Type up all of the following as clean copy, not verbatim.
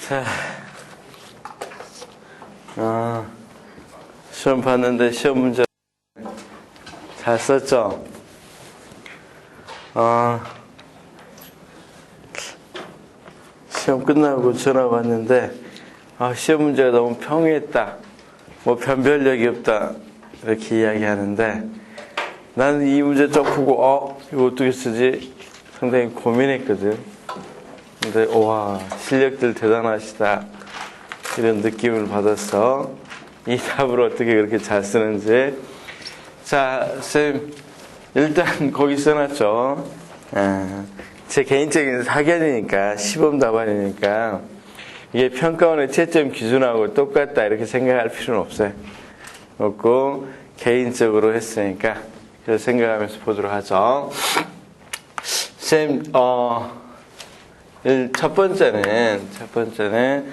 자, 시험 봤는데 시험 문제 잘 썼죠? 시험 끝나고 전화 왔는데 시험 문제가 너무 평이했다, 뭐 변별력이 없다 이렇게 이야기하는데, 나는 이 문제 쫙 보고 이거 어떻게 쓰지 상당히 고민했거든. 근데 와, 실력들 대단하시다 이런 느낌을 받았어. 이 답을 어떻게 그렇게 잘 쓰는지. 자, 쌤 일단 거기 써놨죠. 제 개인적인 사견이니까, 시범 답안이니까 이게 평가원의 채점 기준하고 똑같다 이렇게 생각할 필요는 없어요. 없고 개인적으로 했으니까 그래서 생각하면서 보도록 하죠. 쌤, 첫 번째는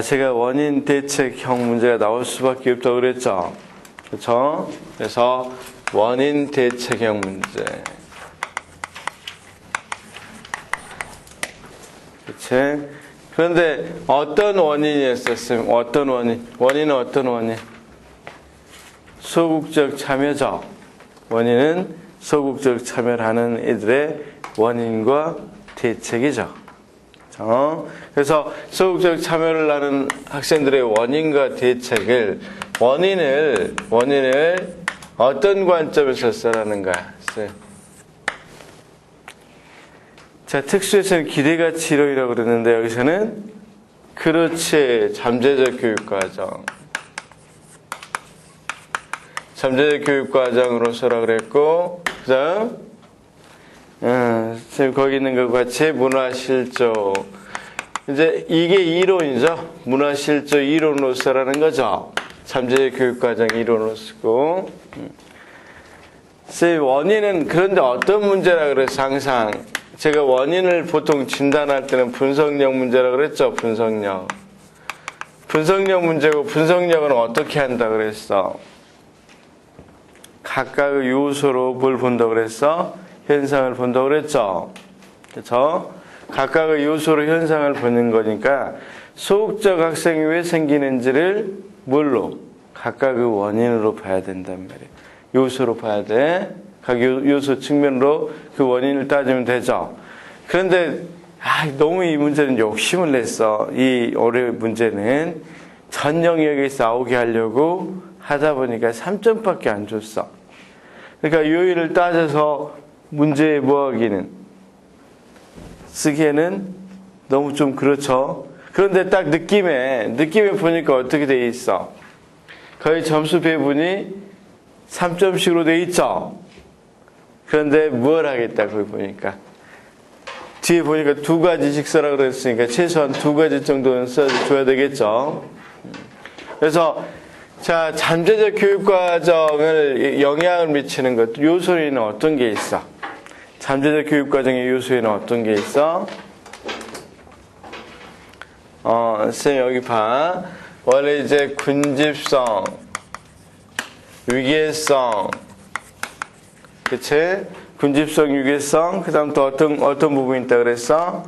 제가 원인 대책형 문제가 나올 수밖에 없다고 그랬죠. 그렇죠? 그래서 원인 대책형 문제. 그치? 그런데 어떤 원인이었었으면, 어떤 원인? 원인은 어떤 원인? 소극적 참여죠. 원인은 소극적 참여를 하는 애들의 원인과 대책이죠. 그래서 소극적 참여를 하는 학생들의 원인과 대책을, 원인을 어떤 관점에서 쓰라는 거야? 자, 특수에서는 기대가치 이론이라고 그러는데, 여기서는 그렇지, 잠재적 교육과정. 잠재적 교육과정으로서라 그랬고, 그 다음, 지금 거기 있는 것과 같이 문화실조. 이제 이게 이론이죠. 문화실조 이론으로서라는 거죠. 잠재적 교육과정 이론으로 쓰고. 원인은, 그런데 어떤 문제라 그래서 항상 제가 원인을 보통 진단할 때는 분석력 문제라 그랬죠. 분석력 문제고, 분석력은 어떻게 한다 그랬어? 각각의 요소로 뭘 본다고 그랬어? 현상을 본다고 그랬죠. 그렇죠? 각각의 요소로 현상을 보는 거니까 소극적 학생이 왜 생기는지를 뭘로? 각각의 원인으로 봐야 된단 말이에요. 요소로 봐야 돼. 각 요소 측면으로 그 원인을 따지면 되죠. 그런데 너무 이 문제는 욕심을 냈어. 이 올해 문제는 전 영역에서 나오게 하려고 하다 보니까 3점밖에 안 줬어. 그러니까 요일을 따져서 문제에 뭐하기는, 쓰기에는 너무 좀 그렇죠. 그런데 딱 느낌에 보니까 어떻게 돼 있어? 거의 점수 배분이 3점씩으로 돼 있죠. 그런데 뭘 하겠다, 거기 보니까. 뒤에 보니까 2가지씩 써라 그랬으니까 최소한 2가지 정도는 써줘야 되겠죠. 그래서, 자, 잠재적 교육과정을 영향을 미치는 것, 요소에는 어떤 게 있어? 잠재적 교육과정의 요소에는 어떤 게 있어? 쌤, 여기 봐. 원래 이제 군집성, 위계성, 그치? 군집성, 위계성, 그 다음 또 어떤 부분이 있다 그랬어?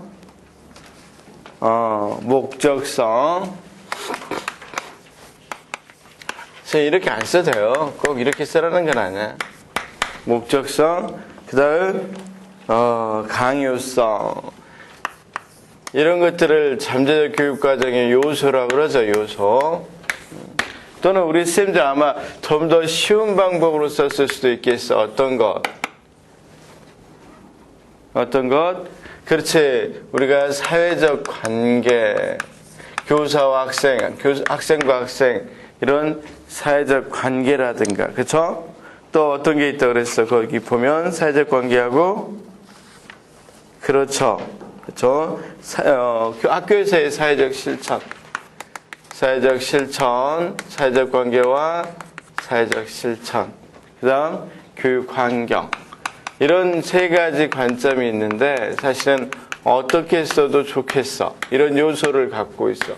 목적성. 이렇게 안 써도 돼요. 꼭 이렇게 쓰라는 건 아니야. 목적성, 그 다음, 강요성. 이런 것들을 잠재적 교육과정의 요소라고 그러죠, 요소. 또는 우리 쌤들 아마 좀 더 쉬운 방법으로 썼을 수도 있겠어. 어떤 것? 그렇지. 우리가 사회적 관계, 교사와 학생, 학생과 학생, 이런 사회적 관계라든가, 그쵸? 또 어떤 게 있다고 그랬어? 거기 보면 사회적 관계하고, 그렇죠. 학교에서의 사회적 실천, 사회적 관계와 사회적 실천, 그 다음 교육 환경, 이런 3가지 관점이 있는데 사실은 어떻게 써도 좋겠어. 이런 요소를 갖고 있어.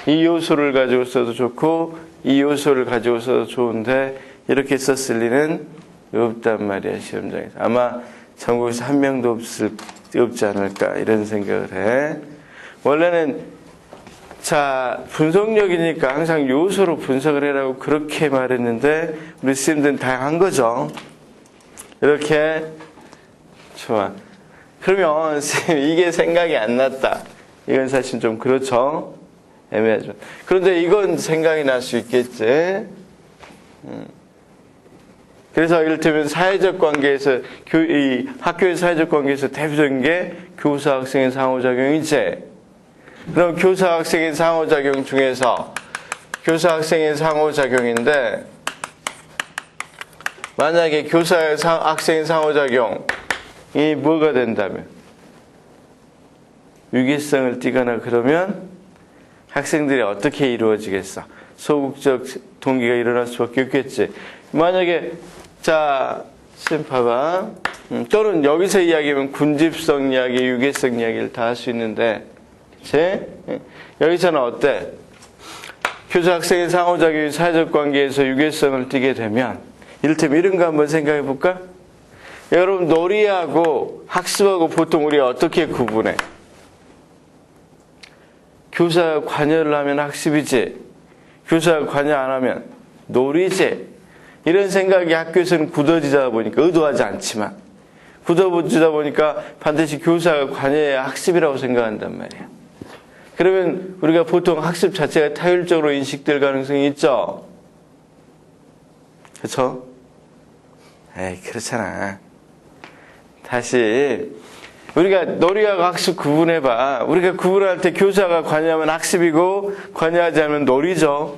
이 요소를 가지고 써도 좋고 이 요소를 가지고 써도 좋은데 이렇게 썼을 리는 없단 말이야, 시험장에서. 아마 전국에서 한 명도 없지 않을까 이런 생각을 해. 원래는 자 분석력이니까 항상 요소로 분석을 해라고 그렇게 말했는데 우리 스님들은 다양한 거죠. 이렇게 좋아. 그러면 이게 생각이 안 났다. 이건 사실 좀 그렇죠. 애매하죠. 그런데 이건 생각이 날 수 있겠지. 그래서 이를테면 사회적 관계에서 이 학교의 사회적 관계에서 대표적인 게 교사 학생의 상호작용이지. 그럼 교사 학생의 상호작용 중에서 교사 학생의 상호작용인데 만약에 교사 학생의 상호작용이 뭐가 된다면 유기성을 띠거나 그러면 학생들이 어떻게 이루어지겠어? 소극적 동기가 일어날 수밖에 없겠지. 만약에 자, 쌤 봐봐. 또는 여기서 이야기하면 군집성 이야기, 유기성 이야기를 다 할 수 있는데 그치? 여기서는 어때? 교사 학생의 상호작용이 사회적 관계에서 유기성을 띠게 되면 이를테면 이런 거 한번 생각해 볼까? 여러분 놀이하고 학습하고 보통 우리가 어떻게 구분해? 교사가 관여를 하면 학습이지 교사가 관여 안 하면 놀이지 이런 생각이 학교에서는 굳어지다 보니까 의도하지 않지만 굳어지다 보니까 반드시 교사가 관여해야 학습이라고 생각한단 말이야. 그러면 우리가 보통 학습 자체가 타율적으로 인식될 가능성이 있죠. 그렇죠? 에이 그렇잖아. 다시 우리가 놀이하고 학습 구분해봐. 우리가 구분할 때 교사가 관여하면 학습이고 관여하지 않으면 놀이죠.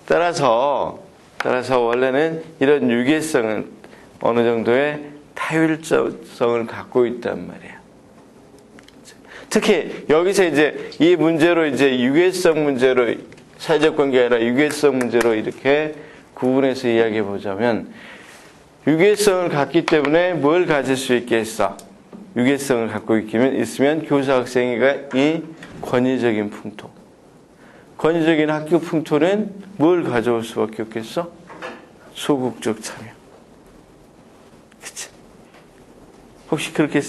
따라서 원래는 이런 유기성은 어느 정도의 타율성을 갖고 있단 말이야. 특히 여기서 이제 이 문제로 이제 유기성 문제로 사회적 관계가 아니라 유기성 문제로 이렇게 구분해서 이야기해 보자면 유기성을 갖기 때문에 뭘 가질 수 있겠어? 유기성을 갖고 있으면 교사 학생이가 이 권위적인 풍토. 권위적인 학교 풍토는 뭘 가져올 수밖에 없겠어? 소극적 참여. 그치? 혹시 그렇게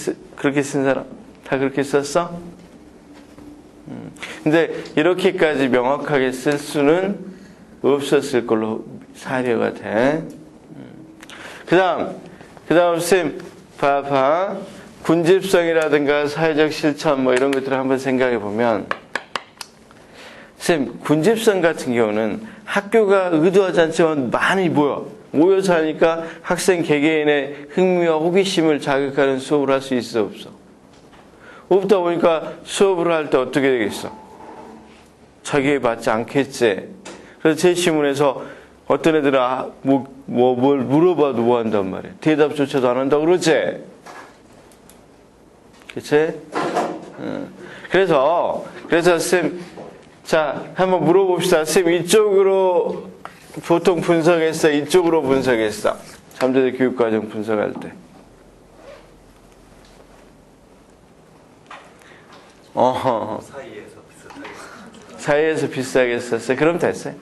쓴 사람? 다 그렇게 썼어? 근데 이렇게까지 명확하게 쓸 수는 없었을 걸로 사려가 돼. 그 다음 쌤 봐봐. 군집성이라든가 사회적 실천 뭐 이런 것들을 한번 생각해 보면 쌤 군집성 같은 경우는 학교가 의도하지 않지만 많이 모여서 하니까 학생 개개인의 흥미와 호기심을 자극하는 수업을 할 수 있어 없어? 없다 보니까 수업을 할 때 어떻게 되겠어? 자기에 맞지 않겠지. 그래서 제시문에서 어떤 애들은 뭘 물어봐도 뭐 한단 말이야. 대답조차도 안 한다고 그러지. 그치? 그래서 쌤, 자, 한번 물어봅시다. 쌤, 이쪽으로 보통 분석했어? 이쪽으로 분석했어? 잠재적 교육과정 분석할 때. 사이에서 비슷하게 썼어요. 그럼 됐어요.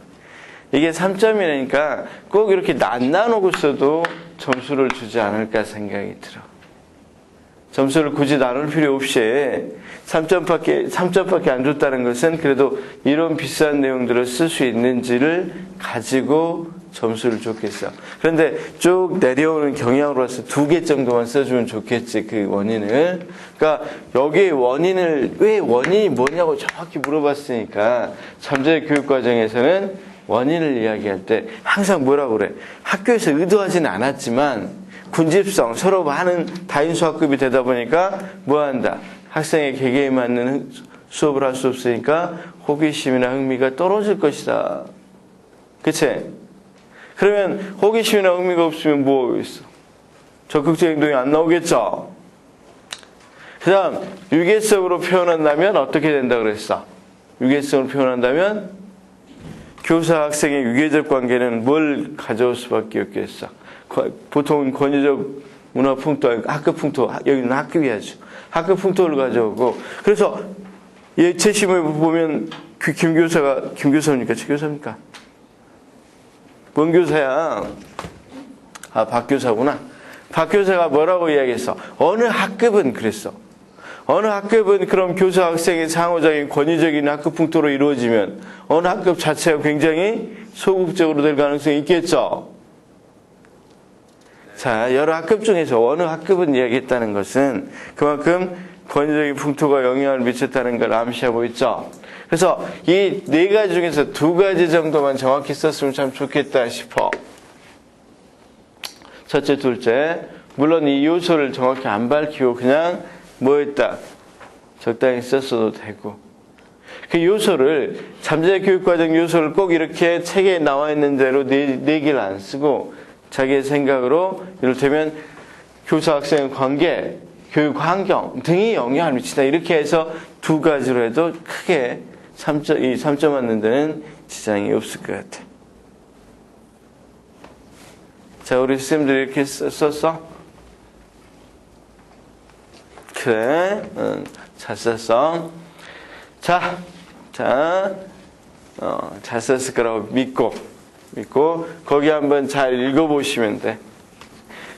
이게 3점이니까 꼭 이렇게 안 나누고 써도 점수를 주지 않을까 생각이 들어. 점수를 굳이 나눌 필요 없이 3점밖에 안 줬다는 것은 그래도 이런 비싼 내용들을 쓸 수 있는지를 가지고 점수를 줬겠어. 그런데 쭉 내려오는 경향으로서 2개 정도만 써주면 좋겠지, 그 원인을. 그러니까 여기에 왜 원인이 뭐냐고 정확히 물어봤으니까 잠재 교육 과정에서는 원인을 이야기할 때 항상 뭐라고 그래? 학교에서 의도하지는 않았지만 군집성, 서로 많은 다인수 학급이 되다 보니까 뭐 한다? 학생의 계기에 맞는 수업을 할 수 없으니까 호기심이나 흥미가 떨어질 것이다. 그치? 그러면 호기심이나 흥미가 없으면 뭐 있어? 적극적 행동이 안 나오겠죠? 그 다음, 유기성으로 표현한다면 어떻게 된다 그랬어? 유기성으로 표현한다면 교사 학생의 유기적 관계는 뭘 가져올 수밖에 없겠어? 보통은 권위적 문화 풍토, 학급 풍토, 여기는 학급이야죠. 학급 풍토를 가져오고, 그래서 예체심을 보면 김교사입니까? 최교사입니까? 뭔 교사야? 박 교사구나. 박 교사가 뭐라고 이야기했어? 어느 학급은 그랬어. 어느 학급은 그럼 교사 학생의 상호적인 권위적인 학급 풍토로 이루어지면 어느 학급 자체가 굉장히 소극적으로 될 가능성이 있겠죠. 자, 여러 학급 중에서 어느 학급은 이야기했다는 것은 그만큼 권위적인 풍토가 영향을 미쳤다는 걸 암시하고 있죠. 그래서 이 네 가지 중에서 두 가지 정도만 정확히 썼으면 참 좋겠다 싶어. 첫째, 둘째. 물론 이 요소를 정확히 안 밝히고 그냥 뭐였다. 적당히 썼어도 되고. 그 요소를, 잠재 교육과정 요소를 꼭 이렇게 책에 나와 있는 대로 네 개를 안 쓰고 자기의 생각으로 이를테면 교사 학생 관계, 교육 환경 등이 영향을 미친다. 이렇게 해서 두 가지로 해도 크게 3점 맞는 데는 지장이 없을 것 같아. 자, 우리 쌤들이 이렇게 썼어? 그래, 잘 썼어. 자, 잘 썼을 거라고 믿고 거기 한번 잘 읽어보시면 돼.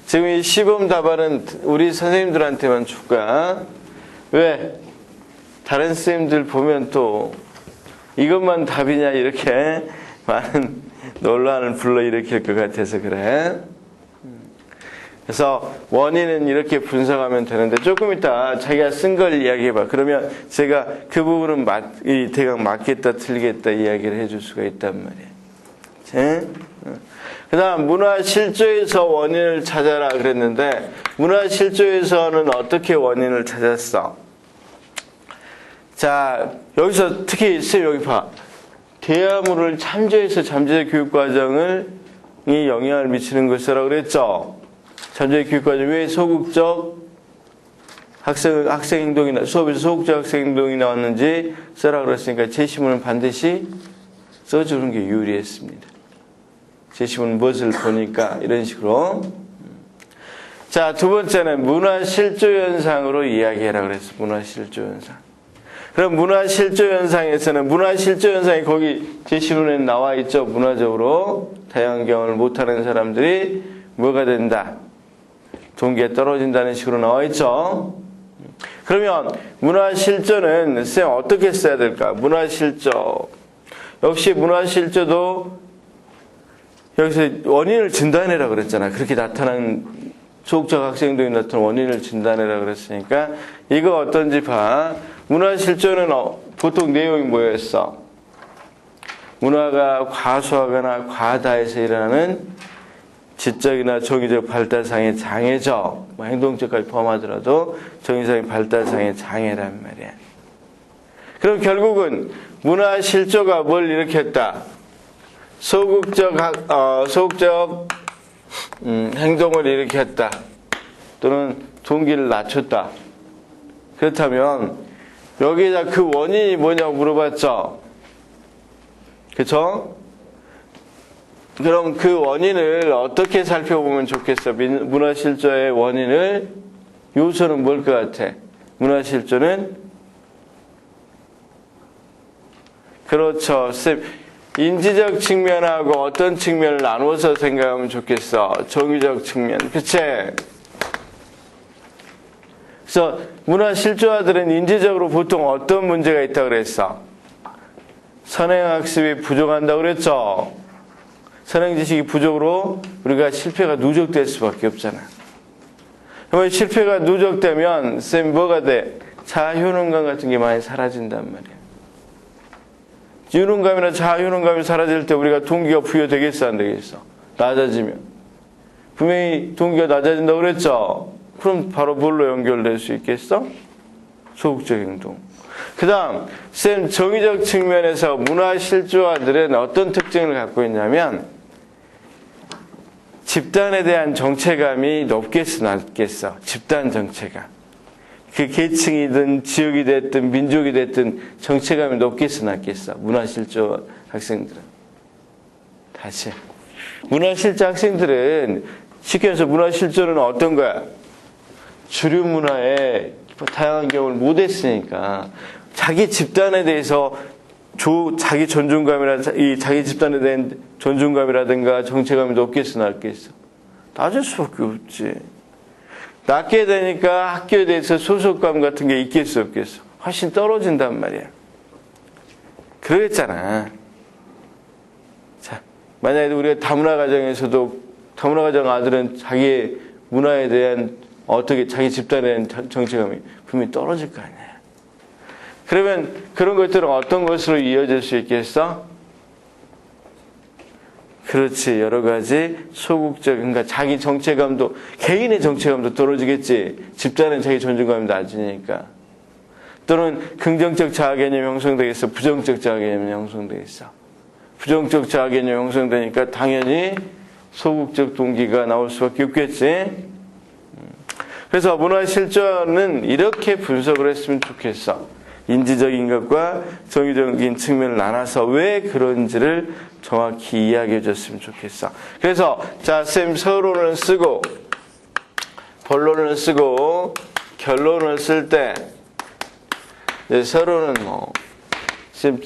지금 이 시범 답안은 우리 선생님들한테만 줄 거야. 왜? 다른 선생님들 보면 또 이것만 답이냐 이렇게 많은 논란을 불러일으킬 것 같아서 그래. 그래서 원인은 이렇게 분석하면 되는데 조금 이따 자기가 쓴 걸 이야기해봐. 그러면 제가 그 부분은 대강 맞겠다 틀리겠다 이야기를 해줄 수가 있단 말이야. 그 다음 문화실조에서 원인을 찾아라 그랬는데 문화실조에서는 어떻게 원인을 찾았어? 자, 여기서 특히 쌤 여기 봐. 대화물을 참조해서 잠재 교육과정을 이 영향을 미치는 것이라고 그랬죠. 잠재 교육과정 왜 소극적 학생 행동이나 수업에서 소극적 학생 행동이 나왔는지 써라 그랬으니까 제시문은 반드시 써주는 게 유리했습니다. 제시문은 무엇을 보니까 이런 식으로. 자, 두 번째는 문화실조 현상으로 이야기해라 그랬어. 문화실조 현상. 그럼 문화실조 현상에서는 문화실조 현상이 거기 제시문에 나와 있죠. 문화적으로 다양한 경험을 못하는 사람들이 뭐가 된다? 동기가 떨어진다는 식으로 나와 있죠. 그러면 문화실조는 쌤 어떻게 써야 될까? 문화실조. 역시 문화실조도 여기서 원인을 진단해라 그랬잖아. 그렇게 나타난 소극적 학생들이 나타난 원인을 진단해라 그랬으니까 이거 어떤지 봐. 문화실조는 보통 내용이 뭐였어? 문화가 과소하거나 과다해서 일어나는 지적이나 정의적 발달상의 장애죠. 뭐 행동적까지 포함하더라도 정의적인 발달상의 장애란 말이야. 그럼 결국은 문화실조가 뭘 일으켰다? 소극적 행동을 일으켰다. 또는 동기를 낮췄다. 그렇다면 여기에다 그 원인이 뭐냐고 물어봤죠. 그쵸? 그럼 그 원인을 어떻게 살펴보면 좋겠어? 문화실조의 원인을 요소는 뭘 것 같아? 문화실조는 그렇죠. 인지적 측면하고 어떤 측면을 나누어서 생각하면 좋겠어? 정의적 측면. 그치? 그래서 문화실조아들은 인지적으로 보통 어떤 문제가 있다고 그랬어? 선행학습이 부족한다고 그랬죠? 선행지식이 부족으로 우리가 실패가 누적될 수밖에 없잖아. 그러면 실패가 누적되면 쌤 뭐가 돼? 자아효능감 같은 게 많이 사라진단 말이야. 효능감이나 자아효능감이 사라질 때 우리가 동기가 부여되겠어 안 되겠어? 낮아지면. 분명히 동기가 낮아진다고 그랬죠? 그럼 바로 뭘로 연결될 수 있겠어? 소극적 행동. 그 다음 쌤 정의적 측면에서 문화실조아들은 어떤 특징을 갖고 있냐면 집단에 대한 정체감이 높겠어 낮겠어? 집단 정체감. 그 계층이든 지역이 됐든 민족이 됐든 정체감이 높겠어 낮겠어? 문화실조 학생들은. 다시 문화실조 학생들은 쉽게 해서 문화실조는 어떤 거야? 주류 문화에 다양한 경험을 못했으니까 자기 집단에 대해서 자기 존중감이나 자기 집단에 대한 존중감이라든가 정체감이 높겠어 낮겠어? 낮을 수밖에 없지. 낳게 되니까 학교에 대해서 소속감 같은 게 있겠어 없겠어? 훨씬 떨어진단 말이야. 그러겠잖아. 자, 만약에 우리가 다문화 가정에서도 다문화 가정 아들은 자기의 문화에 대한 어떻게 자기 집단에 대한 정체감이 분명히 떨어질 거 아니야. 그러면 그런 것들은 어떤 것으로 이어질 수 있겠어? 그렇지. 여러 가지 소극적, 그러니까 자기 정체감도, 개인의 정체감도 떨어지겠지. 집단은 자기 존중감이 낮으니까. 또는 긍정적 자아 개념이 형성되겠어. 부정적 자아 개념이 형성되겠어. 부정적 자아 개념이 형성되니까 당연히 소극적 동기가 나올 수밖에 없겠지. 그래서 문화 실존은 이렇게 분석을 했으면 좋겠어. 인지적인 것과 정의적인 측면을 나눠서 왜 그런지를 정확히 이야기해 줬으면 좋겠어. 그래서 자, 쌤 서론을 쓰고 본론을 쓰고 결론을 쓸 때 서론은 쌤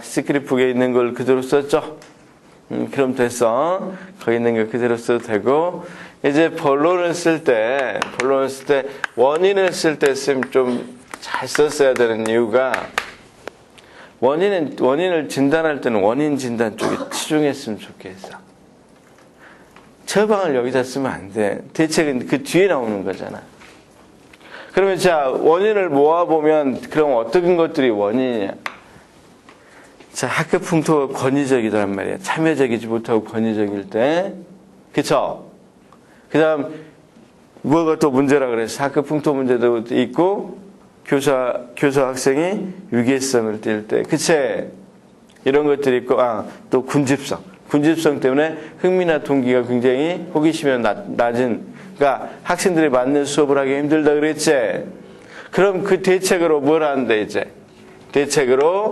시크릿북에 있는 걸 그대로 썼죠? 그럼 됐어. 거기 있는 거 그대로 써도 되고, 이제 본론을 쓸 때 원인을 쓸 때 쌤 좀 잘 썼어야 되는 이유가, 원인을 진단할 때는 원인 진단 쪽에 치중했으면 좋겠어. 처방을 여기다 쓰면 안 돼. 대책은 그 뒤에 나오는 거잖아. 그러면 자, 원인을 모아보면 그럼 어떤 것들이 원인이냐? 자, 학급 풍토가 권위적이란 말이야. 참여적이지 못하고 권위적일 때. 그쵸? 그 다음, 뭐가 또 문제라 그랬어? 학급 풍토 문제도 있고, 교사 학생이 위계성을 띌 때. 그치? 이런 것들이 있고, 또 군집성. 군집성 때문에 흥미나 동기가 굉장히 호기심이 낮은, 그러니까 학생들이 맞는 수업을 하기 힘들다 그랬지? 그럼 그 대책으로 뭘 하는데, 이제? 대책으로,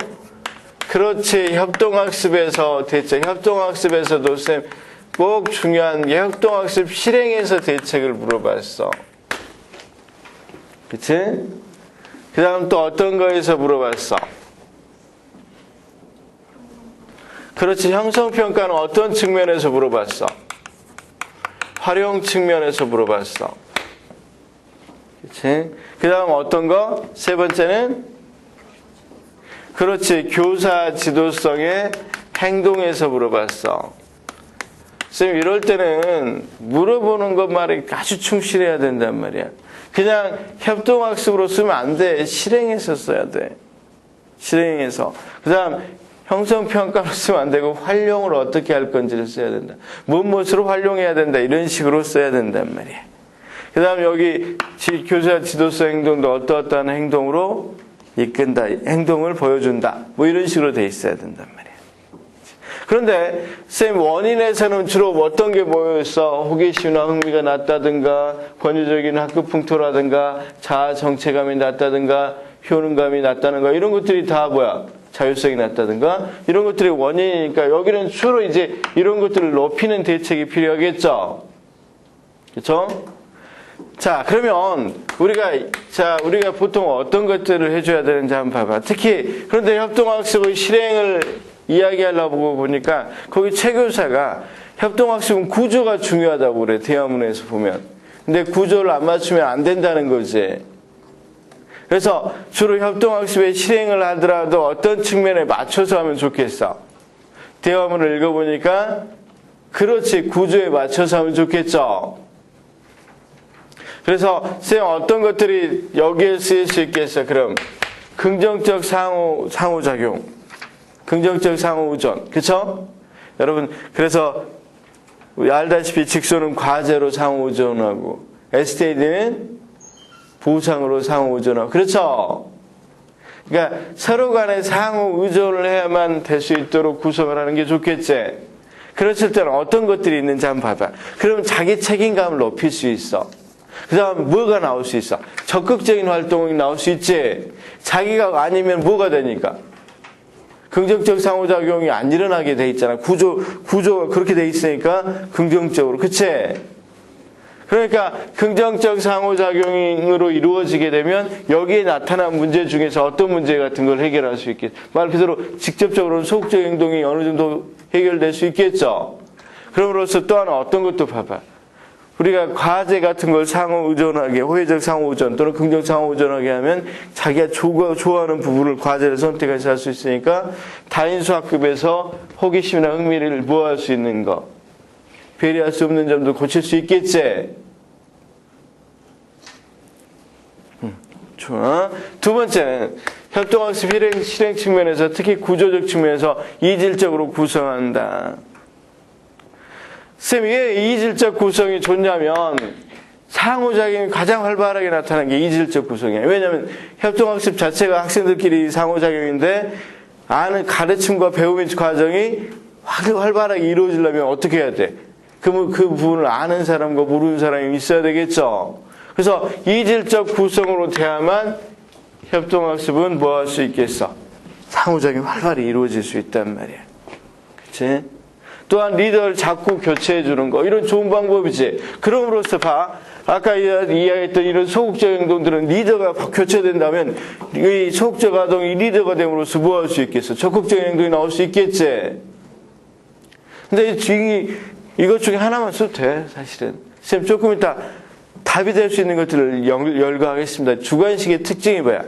그렇지, 협동학습에서 대책, 협동학습에서도 쌤, 꼭 중요한 게 협동학습 실행에서 대책을 물어봤어. 그치? 그 다음 또 어떤 거에서 물어봤어? 그렇지, 형성평가는 어떤 측면에서 물어봤어? 활용 측면에서 물어봤어. 그치? 그 다음 어떤 거? 세 번째는? 그렇지, 교사 지도성의 행동에서 물어봤어. 쌤, 이럴 때는 물어보는 것만이 아주 충실해야 된단 말이야. 그냥 협동학습으로 쓰면 안 돼. 실행해서 써야 돼. 실행해서. 그 다음, 형성평가로 쓰면 안 되고 활용을 어떻게 할 건지를 써야 된다. 무엇으로 활용해야 된다. 이런 식으로 써야 된단 말이야. 그 다음 여기 교사 지도성 행동도 어떠어떠한 행동으로 이끈다. 행동을 보여준다. 뭐 이런 식으로 돼 있어야 된단 말이야. 그런데 쌤, 원인에서는 주로 어떤 게 모여있어? 호기심이나 흥미가 낮다든가, 권위적인 학급 풍토라든가, 자아 정체감이 낮다든가, 효능감이 낮다든가, 이런 것들이 다 뭐야? 자율성이 낮다든가, 이런 것들이 원인이니까 여기는 주로 이제 이런 것들을 높이는 대책이 필요하겠죠? 그쵸? 자, 그러면 우리가 보통 어떤 것들을 해줘야 되는지 한번 봐봐. 특히, 그런데 협동학습의 실행을 이야기하려고 보니까 거기 최교사가 협동학습은 구조가 중요하다고 그래. 대화문에서 보면. 근데 구조를 안 맞추면 안 된다는 거지. 그래서 주로 협동학습의 실행을 하더라도 어떤 측면에 맞춰서 하면 좋겠어. 대화문을 읽어보니까 그렇지, 구조에 맞춰서 하면 좋겠죠. 그래서 쌤, 어떤 것들이 여기에 쓰일 수 있겠어? 그럼 긍정적 상호작용, 긍정적 상호의존, 그쵸? 여러분, 그래서 알다시피 직소는 과제로 상호의존하고 STAD는 보상으로 상호의존하고, 그렇죠? 그러니까 서로 간에 상호의존을 해야만 될 수 있도록 구성을 하는 게 좋겠지? 그랬을 때는 어떤 것들이 있는지 한번 봐봐. 그러면 자기 책임감을 높일 수 있어. 그 다음 뭐가 나올 수 있어? 적극적인 활동이 나올 수 있지? 자기가 아니면 뭐가 되니까? 긍정적 상호작용이 안 일어나게 돼 있잖아. 구조가 그렇게 돼 있으니까 긍정적으로. 그치? 그러니까 긍정적 상호작용으로 이루어지게 되면 여기에 나타난 문제 중에서 어떤 문제 같은 걸 해결할 수 있겠죠. 말 그대로 직접적으로는 소극적 행동이 어느 정도 해결될 수 있겠죠. 그럼으로써 또 하나 어떤 것도 봐봐. 우리가 과제 같은 걸 상호 의존하게, 호혜적 상호 의존 또는 긍정 상호 의존하게 하면 자기가 좋아하는 부분을 과제를 선택해서 할 수 있으니까 다인수 학급에서 호기심이나 흥미를 모아할 수 있는 거, 배려할 수 없는 점도 고칠 수 있겠지. 좋아. 두 번째는 협동학습 실행 측면에서 특히 구조적 측면에서 이질적으로 구성한다. 쌤, 왜 이질적 구성이 좋냐면 상호작용이 가장 활발하게 나타나는 게 이질적 구성이에요. 왜냐하면 협동학습 자체가 학생들끼리 상호작용인데 아는 가르침과 배움의 과정이 활발하게 이루어지려면 어떻게 해야 돼? 그 부분을 아는 사람과 모르는 사람이 있어야 되겠죠. 그래서 이질적 구성으로 돼야만 협동학습은 뭐 할 수 있겠어? 상호작용이 활발히 이루어질 수 있단 말이야. 그치? 또한 리더를 자꾸 교체해 주는 거, 이런 좋은 방법이지. 그럼으로써 봐, 아까 이야기했던 이런 소극적 행동들은 리더가 교체된다면 이 소극적 아동이 리더가 됨으로써 뭐 할 수 있겠어? 적극적 행동이 나올 수 있겠지. 근데 이것 중에 하나만 써도 돼, 사실은. 쌤, 조금 이따 답이 될 수 있는 것들을 열거하겠습니다. 주관식의 특징이 뭐야?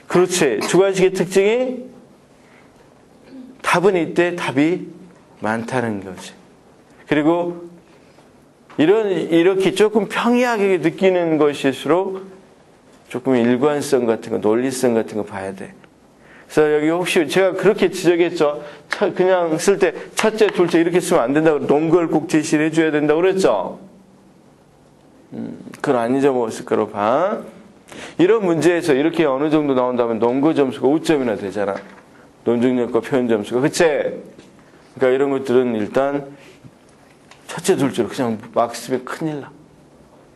그렇지. 주관식의 특징이 답은 이때 답이 많다는 거지. 그리고 이렇게 조금 평이하게 느끼는 것일수록 조금 일관성 같은 거, 논리성 같은 거 봐야 돼. 그래서 여기 혹시 제가 그렇게 지적했죠. 그냥 쓸 때 첫째, 둘째 이렇게 쓰면 안 된다고, 논걸 꼭 제시를 해줘야 된다고 그랬죠. 그건 안 잊어먹었을 거로 봐. 이런 문제에서 이렇게 어느 정도 나온다면 논거 점수가 5점이나 되잖아. 논증력과 표현 점수가. 그치? 그러니까 이런 것들은 일단 첫째, 둘째로 그냥 막 쓰면 큰일 나.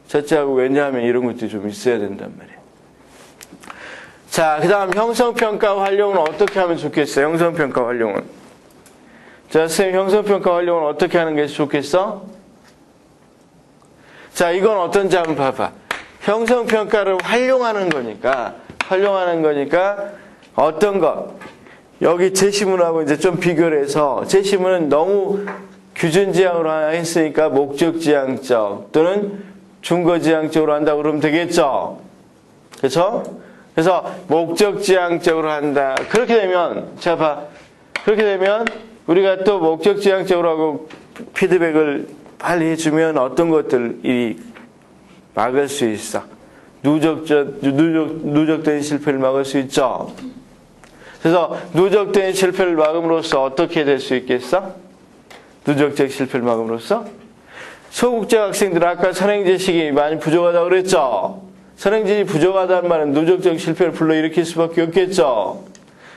첫째하고 왜냐하면 이런 것들이 좀 있어야 된단 말이야. 자, 그 다음 형성평가 활용은 어떻게 하면 좋겠어? 형성평가 활용은. 자, 선생님, 형성평가 활용은 어떻게 하는 게 좋겠어? 자, 이건 어떤지 한번 봐봐. 형성평가를 활용하는 거니까 어떤 것? 여기 제시문하고 이제 좀 비교를 해서, 제시문은 너무 규준지향으로 했으니까 목적지향적 또는 중거지향적으로 한다고 그러면 되겠죠? 그렇죠? 그래서 목적지향적으로 한다. 그렇게 되면, 자, 봐. 그렇게 되면 우리가 또 목적지향적으로 하고 피드백을 빨리 해주면 어떤 것들이 막을 수 있어. 누적된 실패를 막을 수 있죠. 그래서 누적된 실패를 막음으로써 어떻게 될 수 있겠어? 누적적 실패를 막음으로써 소극적 학생들 아까 선행지식이 많이 부족하다고 그랬죠. 선행지식이 부족하다는 말은 누적적 실패를 불러일으킬 수밖에 없겠죠.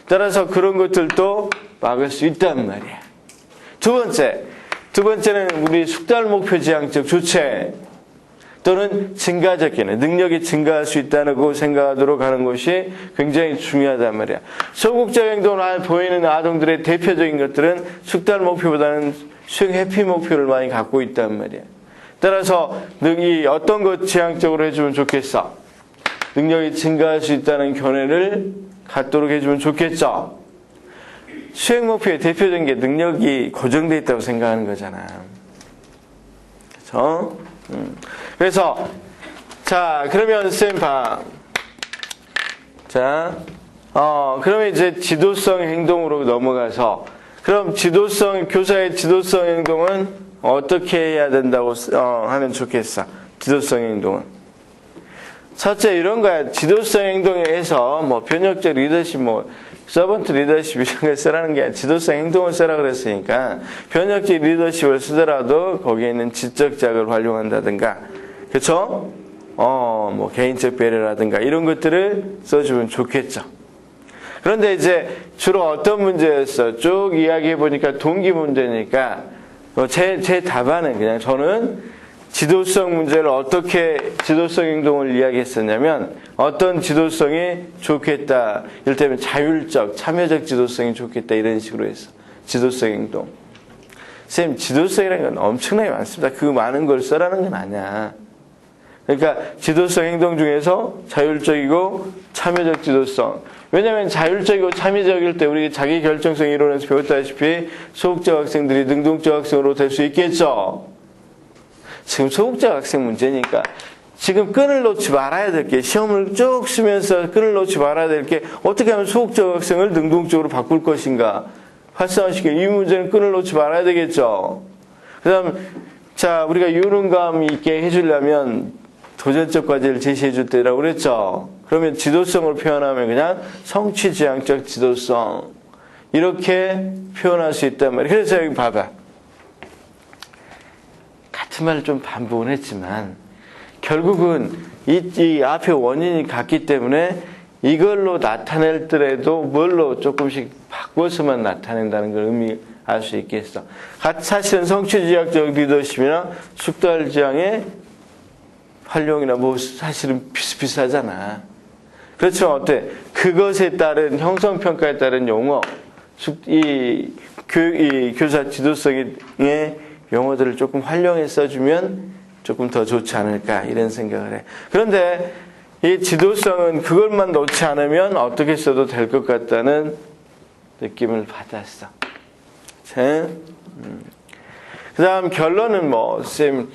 따라서 그런 것들도 막을 수 있단 말이야. 두 번째는 우리 숙달 목표 지향적 조체 또는 증가적 개념, 능력이 증가할 수 있다고 생각하도록 하는 것이 굉장히 중요하단 말이야. 소극적 행동을 보이는 아동들의 대표적인 것들은 숙달 목표보다는 수행 회피 목표를 많이 갖고 있단 말이야. 따라서 어떤 것 지향적으로 해주면 좋겠어? 능력이 증가할 수 있다는 견해를 갖도록 해주면 좋겠죠? 수행 목표의 대표적인 게 능력이 고정되어 있다고 생각하는 거잖아. 그렇죠? 그래서 자, 그러면 쌤 봐. 자, 그러면 이제 지도성 행동으로 넘어가서, 그럼 교사의 지도성 행동은 어떻게 해야 된다고 하면 좋겠어? 지도성 행동은. 첫째, 이런 거야. 지도성 행동에서 뭐 변혁적 리더십, 서번트 리더십 이런 걸 쓰라는 게 아니라 지도성 행동을 쓰라 그랬으니까 변혁적 리더십을 쓰더라도 거기에 있는 지적 자극을 활용한다든가, 그쵸? 개인적 배려라든가 이런 것들을 써주면 좋겠죠. 그런데 이제 주로 어떤 문제였어? 쭉 이야기해 보니까 동기 문제니까 제 답안은 그냥 저는 지도성 문제를 어떻게 지도성 행동을 이야기했었냐면 어떤 지도성이 좋겠다. 이를테면 자율적, 참여적 지도성이 좋겠다. 이런 식으로 했어. 지도성 행동. 쌤, 지도성이라는 건 엄청나게 많습니다. 그 많은 걸 써라는 건 아니야. 그러니까 지도성 행동 중에서 자율적이고 참여적 지도성. 왜냐하면 자율적이고 참여적일 때 우리 자기 결정성 이론에서 배웠다시피 소극적 학생들이 능동적 학생으로 될 수 있겠죠. 지금 소극적 학생 문제니까 지금 끈을 놓지 말아야 될 게, 시험을 쭉 쓰면서 끈을 놓지 말아야 될 게, 어떻게 하면 소극적 학생을 능동적으로 바꿀 것인가 활성화시켜. 이 문제는 끈을 놓지 말아야 되겠죠. 그 다음, 자, 우리가 유능감 있게 해주려면 도전적 과제를 제시해 줄 때라고 그랬죠. 그러면 지도성을 표현하면 그냥 성취지향적 지도성, 이렇게 표현할 수 있단 말이에요. 그래서 여기 봐봐. 같은 말을 좀 반복은 했지만 결국은 이 앞에 원인이 같기 때문에 이걸로 나타낼더라도 뭘로 조금씩 바꿔서만 나타낸다는 걸 의미할 수 있겠어. 사실은 성취지향적 리더십이나 숙달지향의 활용이나 뭐 사실은 비슷비슷하잖아. 그렇지만 어때? 그것에 따른 형성평가에 따른 용어, 이 교사 지도성의 용어들을 조금 활용해 써주면 조금 더 좋지 않을까 이런 생각을 해. 그런데 이 지도성은 그것만 놓지 않으면 어떻게 써도 될 것 같다는 느낌을 받았어. 그 다음 결론은 뭐 쌤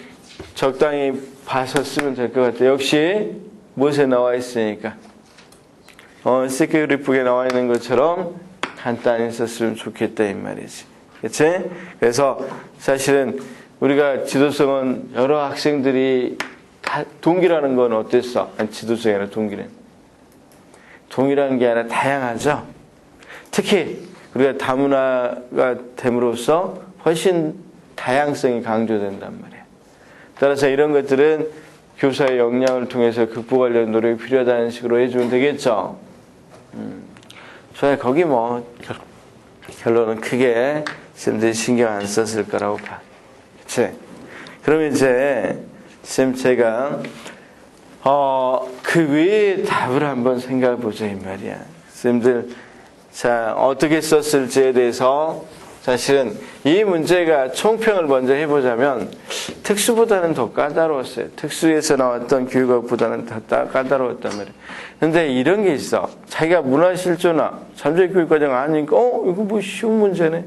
적당히 봐서 쓰면 될 것 같아. 역시 무엇에 나와 있으니까 세큐리북에 나와 있는 것처럼 간단히 썼으면 좋겠다 이 말이지. 그치? 그래서 사실은 우리가 지도성은 여러 학생들이 동기라는 건 어땠어? 아니, 지도성이 아니라 동기는. 동일한 게 아니라 다양하죠? 특히 우리가 다문화가 됨으로써 훨씬 다양성이 강조된단 말이에요. 따라서 이런 것들은 교사의 역량을 통해서 극복하려는 노력이 필요하다는 식으로 해주면 되겠죠? 좋아요. 거기 뭐 결론은 크게 쌤들이 신경 안 썼을 거라고 봐. 그치? 그러면 이제 쌤 제가 그 외의 답을 한번 생각해 보자 이 말이야. 쌤들 자 어떻게 썼을지에 대해서 사실은 이 문제가 총평을 먼저 해보자면 특수보다는 더 까다로웠어요. 특수에서 나왔던 교육학보다는 더 까다로웠단 말이에요. 근데 이런 게 있어. 자기가 문화실조나 잠재교육과정 아니니까 이거 뭐 쉬운 문제네.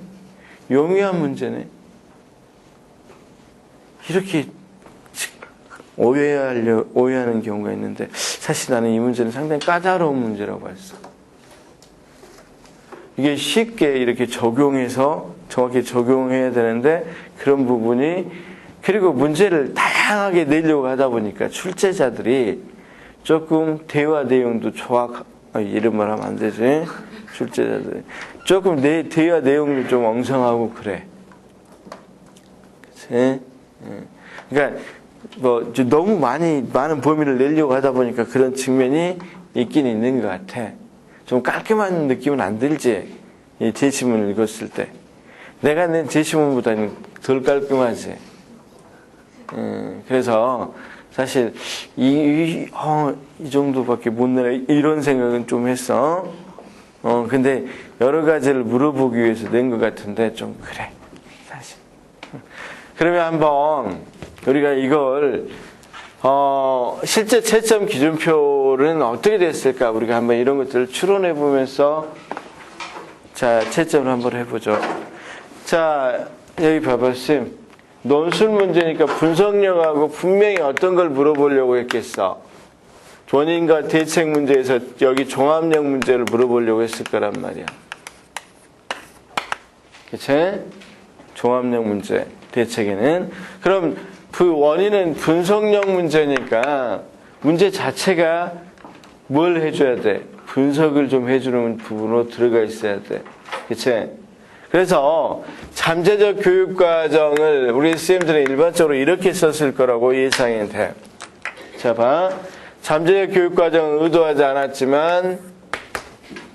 용이한 문제네. 이렇게 오해하는 경우가 있는데 사실 나는 이 문제는 상당히 까다로운 문제라고 했어. 이게 쉽게 이렇게 적용해서 정확히 적용해야 되는데 그런 부분이 그리고 문제를 다양하게 내려고 하다 보니까 출제자들이 조금 대화 내용도 이런 말 하면 안 되지. 출제자들이 조금 대화 내용도 좀 엉성하고 그래. 그치? 그러니까 뭐 너무 많은 범위를 내려고 하다 보니까 그런 측면이 있긴 있는 것 같아. 좀 깔끔한 느낌은 안 들지? 이 제시문을 읽었을 때. 내가 낸 제시문보다는 덜 깔끔하지. 그래서 사실 이 정도밖에 못 내라 이런 생각은 좀 했어. 근데 여러 가지를 물어보기 위해서 낸 것 같은데 좀 그래. 사실. 그러면 한번 우리가 이걸 실제 채점 기준표는 어떻게 됐을까? 우리가 한번 이런 것들을 추론해 보면서 자, 채점을 한번 해보죠. 자, 여기 봐봐, 쌤. 논술 문제니까 분석력하고 분명히 어떤 걸 물어보려고 했겠어? 원인과 대책 문제에서 여기 종합력 문제를 물어보려고 했을 거란 말이야. 그치? 종합력 문제, 대책에는. 그럼 그 원인은 분석력 문제니까 문제 자체가 뭘 해줘야 돼? 분석을 좀 해주는 부분으로 들어가 있어야 돼. 그치? 그래서 잠재적 교육과정을 우리 쌤들은 일반적으로 이렇게 썼을 거라고 예상이 돼. 자, 봐. 잠재적 교육과정은 의도하지 않았지만,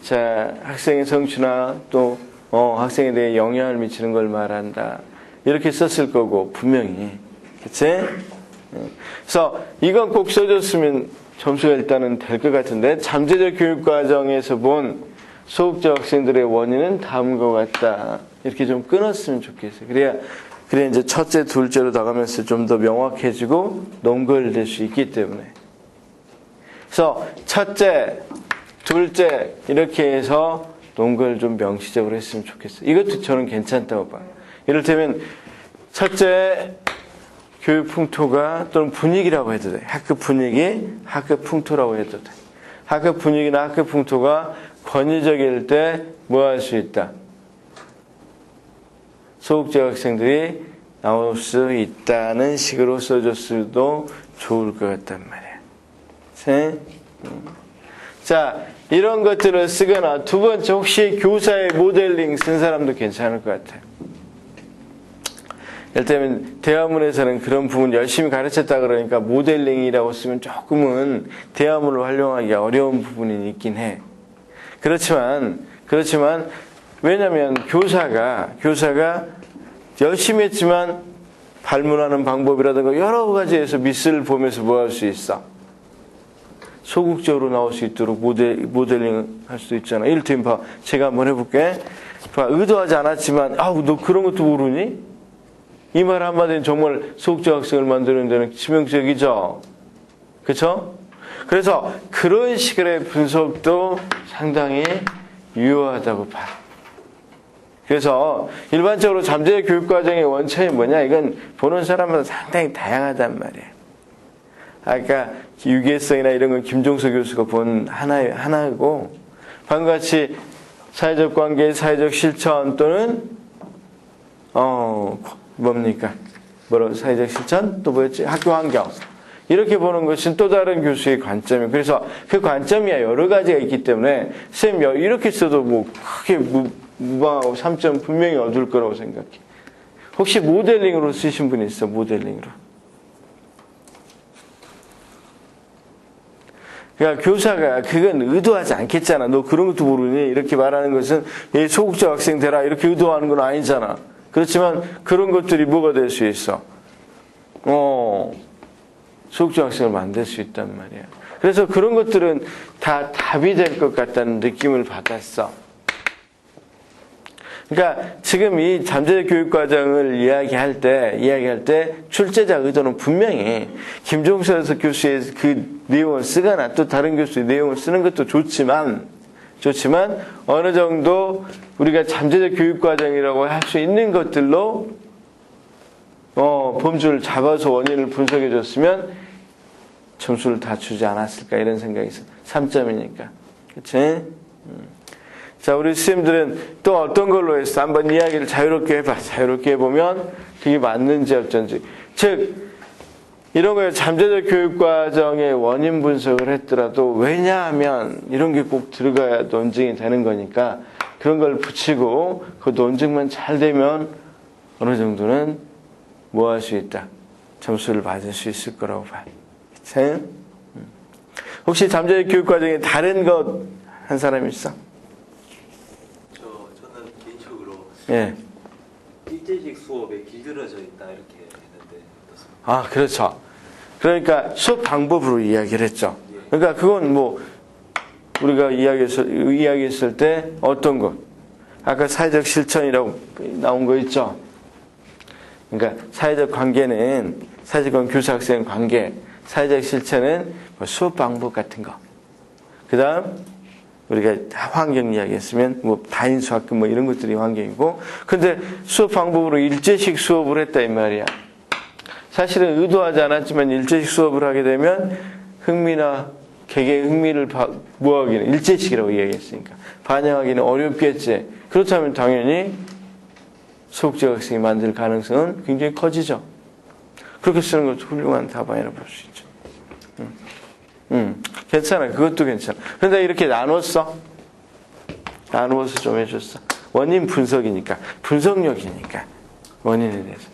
자, 학생의 성취나 또, 학생에 대해 영향을 미치는 걸 말한다. 이렇게 썼을 거고, 분명히. 그치? 그래서 이건 꼭 써줬으면 점수가 일단은 될 것 같은데, 잠재적 교육과정에서 본 소극적 학생들의 원인은 다음과 같다. 이렇게 좀 끊었으면 좋겠어요. 그래야 이제 첫째, 둘째로 나가면서 좀 더 명확해지고 논거될 수 있기 때문에. 그래서 첫째, 둘째 이렇게 해서 논거를 좀 명시적으로 했으면 좋겠어요. 이것도 저는 괜찮다고 봐요. 이를테면 첫째, 교육 풍토가 또는 분위기라고 해도 돼. 학교 분위기, 학교 풍토라고 해도 돼. 학교 분위기나 학교 풍토가 권위적일 때 뭐 할 수 있다? 소극적 학생들이 나올 수 있다는 식으로 써줬어도 좋을 것 같단 말이야. 자, 이런 것들을 쓰거나 두 번째 혹시 교사의 모델링 쓴 사람도 괜찮을 것 같아요. 예를 들면 대화문에서는 그런 부분 열심히 가르쳤다 그러니까 모델링이라고 쓰면 조금은 대화문을 활용하기가 어려운 부분이 있긴 해. 그렇지만 왜냐하면 교사가 열심히 했지만 발문하는 방법이라든가 여러 가지에서 미스를 보면서 뭐 할 수 있어? 소극적으로 나올 수 있도록 모델링 할 수도 있잖아. 이를테면 봐, 제가 한번 해볼게. 봐, 의도하지 않았지만 아우 너 그런 것도 모르니? 이 말 한마디는 정말 소극적 학생을 만드는 데는 치명적이죠. 그렇죠? 그래서 그런 식의 분석도 상당히 유효하다고 봐. 그래서 일반적으로 잠재 교육과정의 원천이 뭐냐? 이건 보는 사람마다 상당히 다양하단 말이에요. 아까 유기성이나 이런 건 김종서 교수가 본 하나고 방금 같이 사회적 관계, 사회적 실천 또는 뭡니까? 사회적 실천? 또 뭐였지? 학교 환경. 이렇게 보는 것은 또 다른 교수의 관점이에요. 그래서 그 관점이 여러 가지가 있기 때문에 쌤 이렇게 써도 뭐 크게 무방하고 3점 분명히 얻을 거라고 생각해. 혹시 모델링으로 쓰신 분 있어? 모델링으로. 그러니까 교사가 그건 의도하지 않겠잖아. 너 그런 것도 모르니? 이렇게 말하는 것은 얘 소극적 학생 되라 이렇게 의도하는 건 아니잖아. 그렇지만 그런 것들이 뭐가 될 수 있어? 소극적 학생을 만들 수 있단 말이야. 그래서 그런 것들은 다 답이 될 것 같다는 느낌을 받았어. 그러니까 지금 이 잠재 교육 과정을 이야기할 때 출제자 의도는 분명히 김종서 교수의 그 내용을 쓰거나 또 다른 교수의 내용을 쓰는 것도 좋지만 어느 정도 우리가 잠재적 교육 과정이라고 할 수 있는 것들로 범주를 잡아서 원인을 분석해 줬으면 점수를 다 주지 않았을까 이런 생각이 있어. 3점이니까. 그치? 자, 우리 스님들은 또 어떤 걸로 했어? 한번 이야기를 자유롭게 해봐. 자유롭게 해보면 그게 맞는지 어쩐지. 즉, 이런 거에 잠재적 교육과정의 원인 분석을 했더라도 왜냐하면 이런 게 꼭 들어가야 논증이 되는 거니까 그런 걸 붙이고 그 논증만 잘 되면 어느 정도는 뭐 할 수 있다? 점수를 받을 수 있을 거라고 봐. 그치? 혹시 잠재적 교육과정에 다른 것 한 사람 있어? 저는 개인적으로 예. 일제식 수업에 길들여져 있다 이렇게 했는데 어떻습니까? 아, 그렇죠. 그러니까 수업 방법으로 이야기를 했죠. 그러니까 그건 뭐 우리가 이야기했을 때 어떤 것? 아까 사회적 실천이라고 나온 거 있죠. 그러니까 사회적 관계는 사회적 교사 학생 관계, 사회적 실천은 뭐 수업 방법 같은 거. 그다음 우리가 환경 이야기했으면 뭐 다인수학급 뭐 이런 것들이 환경이고, 근데 수업 방법으로 일제식 수업을 했다 이 말이야. 사실은 의도하지 않았지만 일제식 수업을 하게 되면 흥미나 개개의 흥미를 뭐하기는 일제식이라고 이야기했으니까 반영하기는 어렵겠지. 그렇다면 당연히 소극적 학생이 만들 가능성은 굉장히 커지죠. 그렇게 쓰는 것도 훌륭한 답안이라고 볼 수 있죠. 괜찮아. 그것도 괜찮아. 그런데 이렇게 나눴어. 나누어서 좀 해줬어. 원인 분석이니까. 분석력이니까. 원인에 대해서.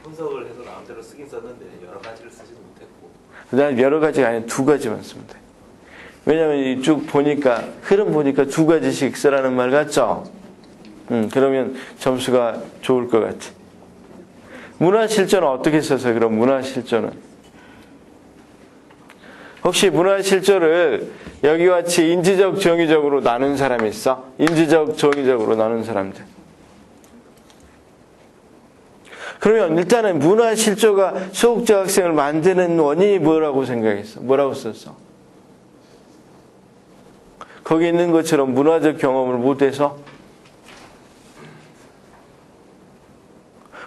분석을 해서 마음대로 쓰긴 썼는데 여러 가지를 쓰지는 못했고. 그다음 여러 가지가 아니라 두 가지만 쓰면 돼. 왜냐면 쭉 보니까 흐름 보니까 두 가지씩 쓰라는 말 같죠? 그러면 점수가 좋을 것 같아. 문화실전은 어떻게 써서 그럼 문화실전은? 혹시 문화실전을 여기와 같이 인지적, 정의적으로 나눈 사람이 있어? 인지적, 정의적으로 나눈 사람들. 그러면 일단은 문화실조가 소극적 학생을 만드는 원인이 뭐라고 생각했어? 뭐라고 썼어? 거기 있는 것처럼 문화적 경험을 못해서?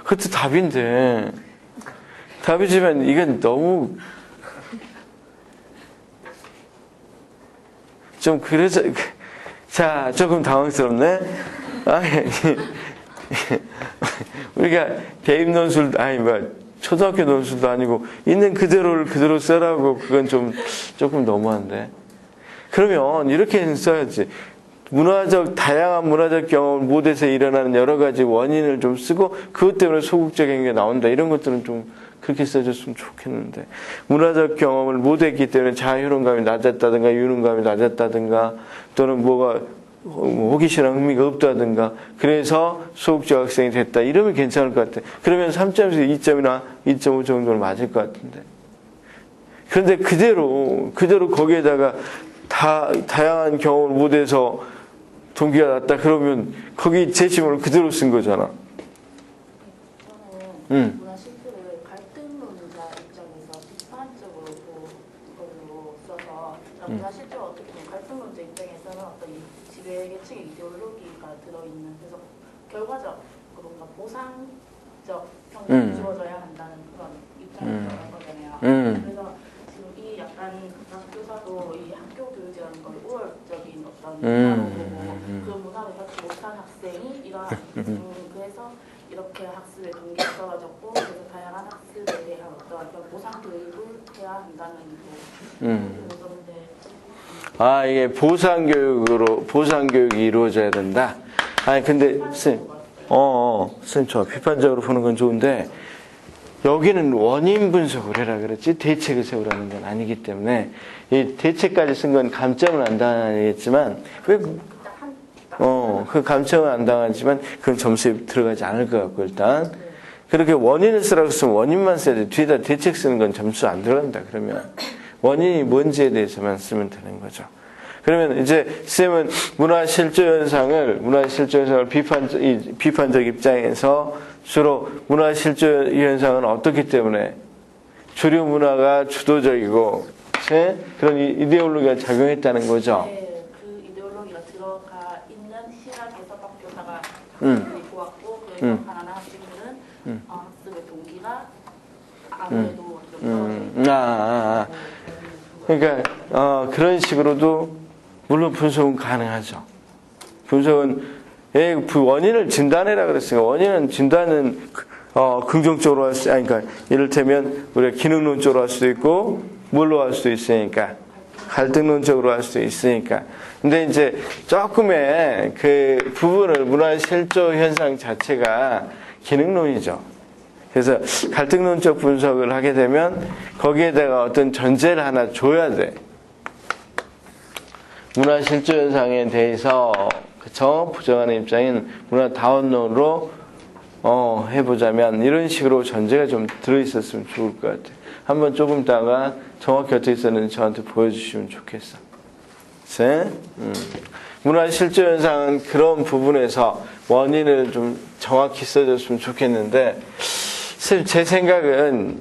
그것도 답인데 답이지만 이건 너무 좀 그래서 자 조금 당황스럽네. 아니, 우리가 대입 논술 아니 뭐 초등학교 논술도 아니고 있는 그대로를 그대로 써라고 그건 좀 조금 너무한데. 그러면 이렇게 써야지. 다양한 문화적 경험을 못해서 일어나는 여러 가지 원인을 좀 쓰고 그것 때문에 소극적 행위가 나온다. 이런 것들은 좀 그렇게 써줬으면 좋겠는데. 문화적 경험을 못했기 때문에 자유로움감이 낮았다든가 유능감이 낮았다든가 또는 뭐가 호기심이나 흥미가 없다든가 그래서 소극적 학생이 됐다. 이러면 괜찮을 것 같아. 그러면 3점에서 2점이나 2.5 정도는 맞을 것 같은데. 그런데 그대로 거기에다가 다양한 경험을 못해서 동기가 낮다 그러면 거기 제시문을 그대로 쓴 거잖아. 저는 문화실패를 갈등론자 입장에서 비판적으로 그걸로 써서 문화실패가 어떻게 보면 갈등론자 입장에서는 어떤 이 지배계층의 이데올로기가 들어있는 그래서 결과적으로 뭔가 보상적 형태를 주어져야 한다는 그런 입장에서 그런 거잖아요. 그래서 지금 이 약간 교사도 이 학교 교육이라는 걸 우월적인 어떤 문화로 보고 그 문화를 갖지 못한 학생이 이러한 그래서 이렇게 학습의 동기가 떨어졌고 그래서 다양한 학습에 대한 어떤 보상 교육을 해야 한다는 그런데 아 이게 보상 교육이 이루어져야 된다. 아니 근데 선생님 저 비판적으로 보는 건 좋은데 여기는 원인 분석을 해라 그랬지 대책을 세우라는 건 아니기 때문에 이 대책까지 쓴 건 감점은 안 당하겠지만 그 감점은 안 당하지만 그건 점수에 들어가지 않을 것 같고 일단 그렇게 원인을 쓰라고 쓰면 원인만 써야 돼. 뒤에다 대책 쓰는 건 점수 안 들어간다. 그러면 원인이 뭔지에 대해서만 쓰면 되는 거죠. 그러면 이제 쌤은 문화 실조 현상을 비판적 입장에서 주로 문화 실조 현상은 어떻기 때문에 주류 문화가 주도적이고 그런 이데올로기가 작용했다는 거죠. 네, 그 이데올로기가 들어가 있는 시각에서 박 교사가 보았고 그래서 가난한 학생들은 학습의 동기가 아무래도 좀 그러니까 그런 식으로도 물론 분석은 가능하죠. 분석은 원인을 진단해라 그랬으니까 원인은 진단은 긍정적으로 할 수, 그러니까 이를테면 우리가 기능론적으로 할 수도 있고 뭘로 할 수도 있으니까 갈등론적으로 할 수도 있으니까. 근데 이제 조금의 그 부분을 문화 실조 현상 자체가 기능론이죠. 그래서 갈등론적 분석을 하게 되면 거기에다가 어떤 전제를 하나 줘야 돼. 문화 실조 현상에 대해서 그쵸? 부정하는 입장인 문화 다원론으로 해보자면 이런 식으로 전제가 좀 들어있었으면 좋을 것 같아요. 한번 조금 있다가 정확히 어떻게 썼는지 저한테 보여주시면 좋겠어. 문화 실조 현상은 그런 부분에서 원인을 좀 정확히 써줬으면 좋겠는데 제 생각은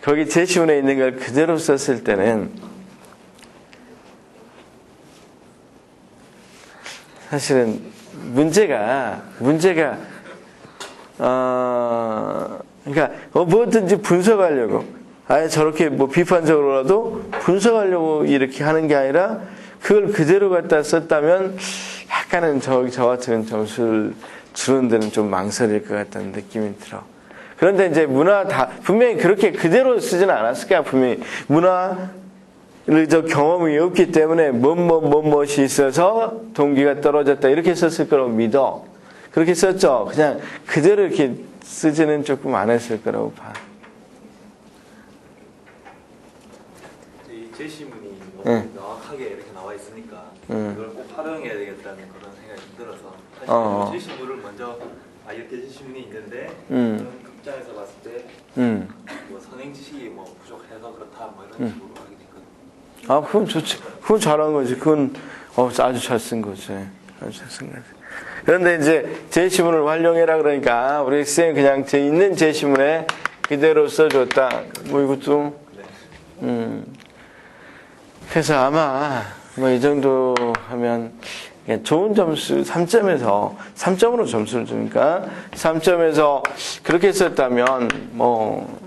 거기 제시문에 있는 걸 그대로 썼을 때는 사실은 문제가 그러니까 뭐든지 분석하려고 아예 저렇게 뭐 비판적으로라도 분석하려고 이렇게 하는 게 아니라 그걸 그대로 갖다 썼다면 약간은 저 같은 점수를 주는 데는 좀 망설일 것 같다는 느낌이 들어. 그런데 이제 분명히 그렇게 그대로 쓰지는 않았을 거야. 분명히 문화적 경험이 없기 때문에 무엇이 있어서 동기가 떨어졌다 이렇게 썼을 거라고 믿어. 그렇게 썼죠. 그냥 그대로 이렇게 쓰지는 조금 안 했을 거라고 봐. 이 제시문이 너무 명확하게 이렇게 나와 있으니까 이걸 꼭 활용해야 되겠다는 그런 생각이 들어서 사실 이 제시문을 먼저 이렇게 제시문이 있는데 그런 극장에서 봤을 때 뭐 선행 지식이 뭐 부족해서 그렇다 뭐 이런 식으로 하게 됐거든요. 아, 그건 좋지. 그건 잘한 거지. 그건 아주 잘 쓴 거지. 아주 잘 쓴 거지. 그런데 이제 제시문을 활용해라 그러니까 우리 쌤 그냥 있는 제시문에 그대로 써줬다. 뭐 이것도 그래서 아마 뭐 이 정도 하면 좋은 점수 3점으로 점수를 주니까 3점에서 그렇게 썼다면 뭐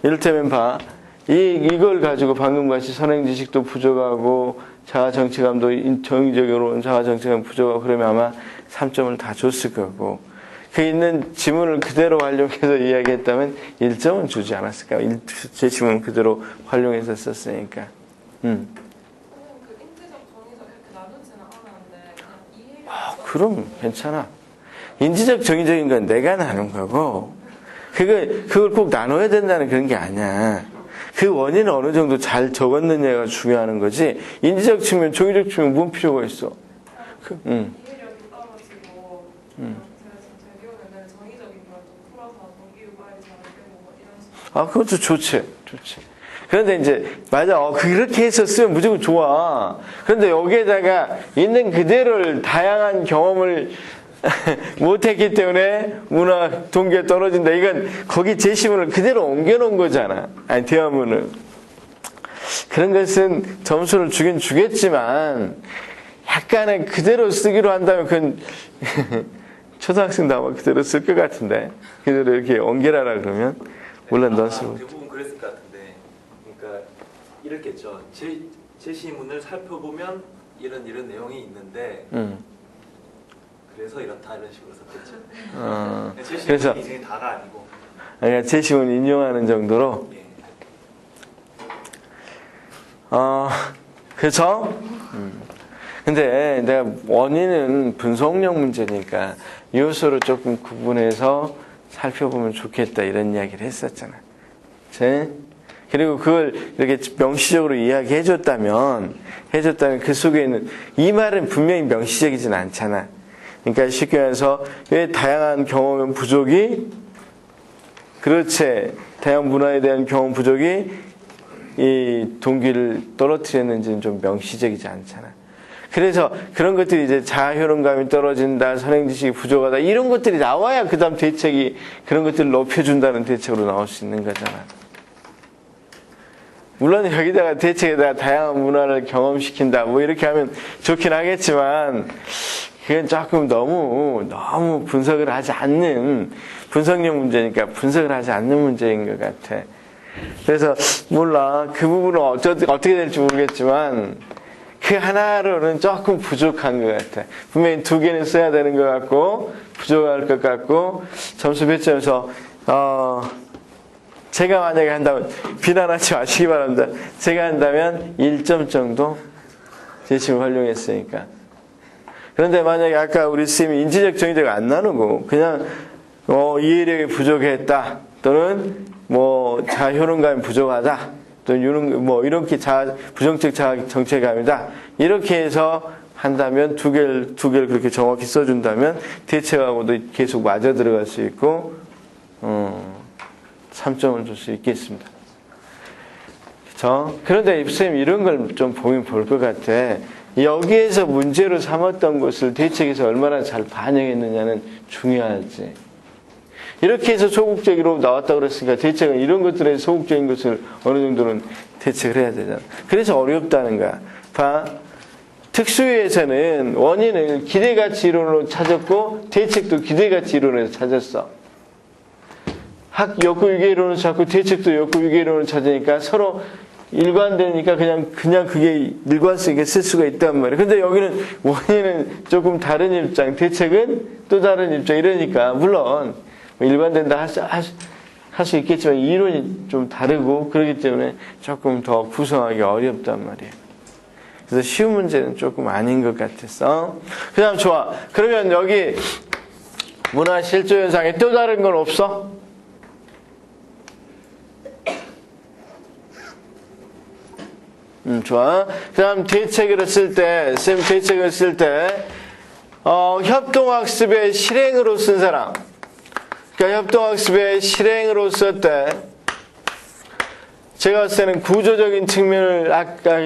이를테면 봐. 이걸 가지고 방금 같이 선행지식도 부족하고 자아정체감도 정의적으로 자아정체감 부족하고 그러면 아마 3점을 다 줬을 거고 그 있는 지문을 그대로 활용해서 이야기했다면 1점은 주지 않았을까? 제 지문 그대로 활용해서 썼으니까. 그 인지적, 정의적 이렇게 나누지는 않았는데 그냥 이해를 그럼 괜찮아. 인지적, 정의적인 건 내가 나눈 거고 그걸 꼭 나눠야 된다는 그런 게 아니야. 그 원인을 어느 정도 잘 적었느냐가 중요한 거지. 인지적 측면, 정의적 측면 뭔 필요가 있어. 이해력이 떨어지고 제가 지금 잘 기억나는 정의적인 걸 좀 풀어서 동기 유발이 잘 되고 뭐 이런 식으로. 아, 그것도 좋지. 그런데 이제, 맞아. 그렇게 했었으면 무조건 좋아. 그런데 여기에다가 있는 그대로를 다양한 경험을 못했기 때문에 문화 동기가 떨어진다. 이건 거기 제시문을 그대로 옮겨놓은 거잖아. 아니, 대화문을. 그런 것은 점수를 주긴 주겠지만, 약간은 그대로 쓰기로 한다면 그건 초등학생도 아마 그대로 쓸 것 같은데. 그대로 이렇게 옮겨라라 그러면. 물론 넌 쓰고. 대부분 그랬을 것 같은데, 그러니까 이렇겠죠. 제시문을 살펴보면 이런 내용이 있는데, 그래서 이렇다 이런 식으로 썼겠죠. 제시문이 그래서 이제 다가 아니고. 그러니까 제시문 인용하는 정도로. 예. 그렇죠? 근데 내가 원인은 분석력 문제니까 요소를 조금 구분해서 살펴보면 좋겠다 이런 이야기를 했었잖아. 그리고 그걸 이렇게 명시적으로 이야기해줬다면 그 속에 있는 이 말은 분명히 명시적이진 않잖아. 그러니까 쉽게 말해서 왜 다양한 경험 부족이 그렇지 다양한 문화에 대한 경험 부족이 이 동기를 떨어뜨렸는지는 좀 명시적이지 않잖아. 그래서 그런 것들이 이제 자아효능감이 떨어진다, 선행지식이 부족하다 이런 것들이 나와야 그 다음 대책이 그런 것들을 높여준다는 대책으로 나올 수 있는 거잖아. 물론 여기다가 대책에다가 다양한 문화를 경험시킨다 뭐 이렇게 하면 좋긴 하겠지만 그건 조금 너무 분석을 하지 않는 분석력 문제니까 분석을 하지 않는 문제인 것 같아. 그래서 몰라 그 부분은 어떻게 될지 모르겠지만 그 하나로는 조금 부족한 것 같아. 분명히 2개는 써야 되는 것 같고 부족할 것 같고 점수 배점에서 제가 만약에 한다면 비난하지 마시기 바랍니다. 제가 한다면 1점 정도 제시문 활용했으니까. 그런데 만약에 아까 우리 선생님이 인지적 정의적 안 나누고 그냥 이해력이 부족했다 또는 뭐 자효능감이 부족하다 또는 뭐 이렇게 부정적 자아 정체감이다 이렇게 해서 한다면 두 개를 그렇게 정확히 써준다면 대책하고도 계속 맞아 들어갈 수 있고 3점을 줄 수 있겠습니다. 그렇죠? 그런데 선생님 이런 걸 좀 보면 볼 것 같아. 여기에서 문제로 삼았던 것을 대책에서 얼마나 잘 반영했느냐는 중요하지. 이렇게 해서 소극적으로 나왔다고 그랬으니까 대책은 이런 것들에 소극적인 것을 어느 정도는 대책을 해야 되잖아. 그래서 어렵다는 거야. 봐. 특수위에서는 원인을 기대가치 이론으로 찾았고 대책도 기대가치 이론에서 찾았어. 역구 유계 이론을 찾고 대책도 역구 유계 이론을 찾으니까 서로 일관되니까 그냥 그게 일관성 있게 쓸 수가 있단 말이야. 근데 여기는 원인은 조금 다른 입장, 대책은 또 다른 입장 이러니까 물론 일관된다 할 수 있겠지만 이론이 좀 다르고 그렇기 때문에 조금 더 구성하기 어렵단 말이에요. 그래서 쉬운 문제는 조금 아닌 것 같았어. 그 다음 좋아. 그러면 여기 문화 실조 현상에 또 다른 건 없어? 좋아. 그 다음 대책을 쓸 때, 협동학습의 실행으로 쓴 사람. 그러니까 협동학습의 실행으로 썼대. 제가 봤을 때는 구조적인 측면을 아까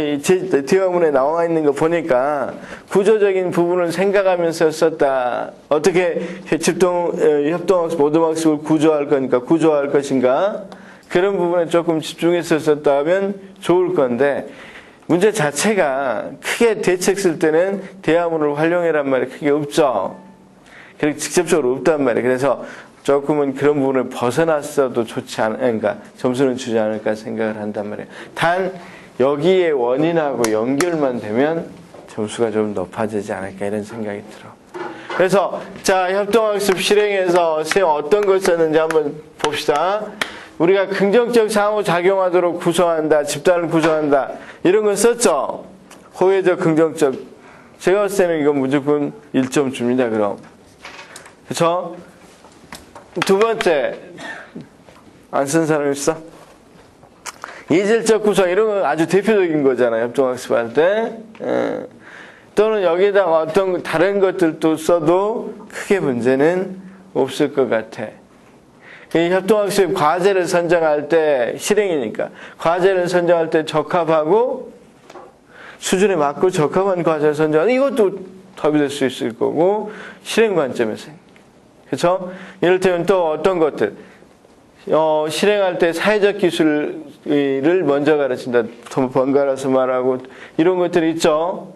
대화문에 나와 있는 거 보니까 구조적인 부분을 생각하면서 썼다. 어떻게 협동학습, 모dom학습을 구조화할 것인가. 그런 부분에 조금 집중해서 썼다면 좋을 건데 문제 자체가 크게 대책 쓸 때는 대화문을 활용해란 말이 크게 없죠. 그렇게 직접적으로 없단 말이에요. 그래서 조금은 그런 부분을 벗어났어도 좋지 않, 그러니까 점수는 주지 않을까 생각을 한단 말이에요. 단 여기에 원인하고 연결만 되면 점수가 좀 높아지지 않을까 이런 생각이 들어. 그래서 자, 협동학습 실행에서 선생님 어떤 걸 썼는지 한번 봅시다. 우리가 긍정적 상호작용하도록 구성한다, 집단을 구성한다 이런 거 썼죠. 호혜적, 긍정적. 제가 봤을 때는 이건 무조건 1점 줍니다. 그럼 그렇죠? 두 번째 안 쓴 사람 있어? 이질적 구성 이런 건 아주 대표적인 거잖아요. 협동학습할 때. 또는 여기다가 어떤 다른 것들도 써도 크게 문제는 없을 것 같아. 이 협동학습 과제를 선정할 때 실행이니까 과제를 선정할 때 적합하고 수준에 맞고 적합한 과제를 선정하는 이것도 답이 될 수 있을 거고 실행 관점에서 그렇죠? 이를테면 또 어떤 것들 실행할 때 사회적 기술을 먼저 가르친다. 번갈아서 말하고 이런 것들이 있죠.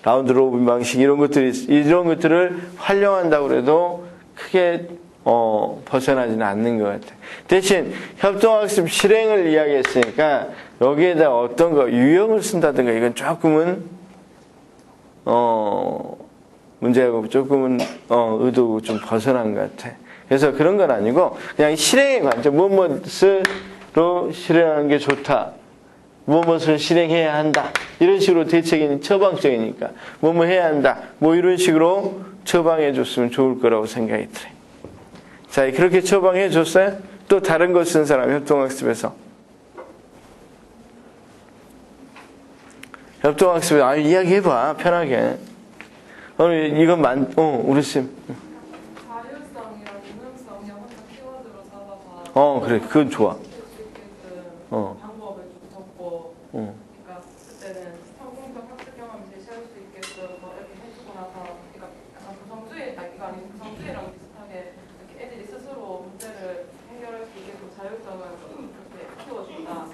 라운드 로빈 방식 이런 것들을 활용한다고 해도 크게 벗어나지는 않는 것 같아요. 대신 협동학습 실행을 이야기했으니까 여기에다 어떤 거 유형을 쓴다든가 이건 조금은 문제하고 조금은 의도고 좀 벗어난 것 같아. 그래서 그런 건 아니고 그냥 실행의 관점 무엇으로 실행하는 게 좋다. 무엇을 실행해야 한다. 이런 식으로 대책이 처방적이니까 뭐뭐 해야 한다. 뭐 이런 식으로 처방해 줬으면 좋을 거라고 생각이 들어요. 자, 그렇게 처방해 줬어요? 또 다른 거 쓴 사람 협동학습에서. 협동학습에서 이야기해봐. 편하게. 오늘 이건 우리 쌤. 자율성이랑 유능성이 혼자 키워드로 잡아서 그래. 그건 좋아. 방법을 좀 적고 그러니까 그때는 성공적 학습 경험을 제시할 수 있게끔 뭐 이렇게 해주고 나서 그러니까 약간 구성주의 이거 아니고 구성주의랑 비슷하게 이렇게 애들이 스스로 문제를 해결할 수 있게끔 자율성을 그렇게 키워준다.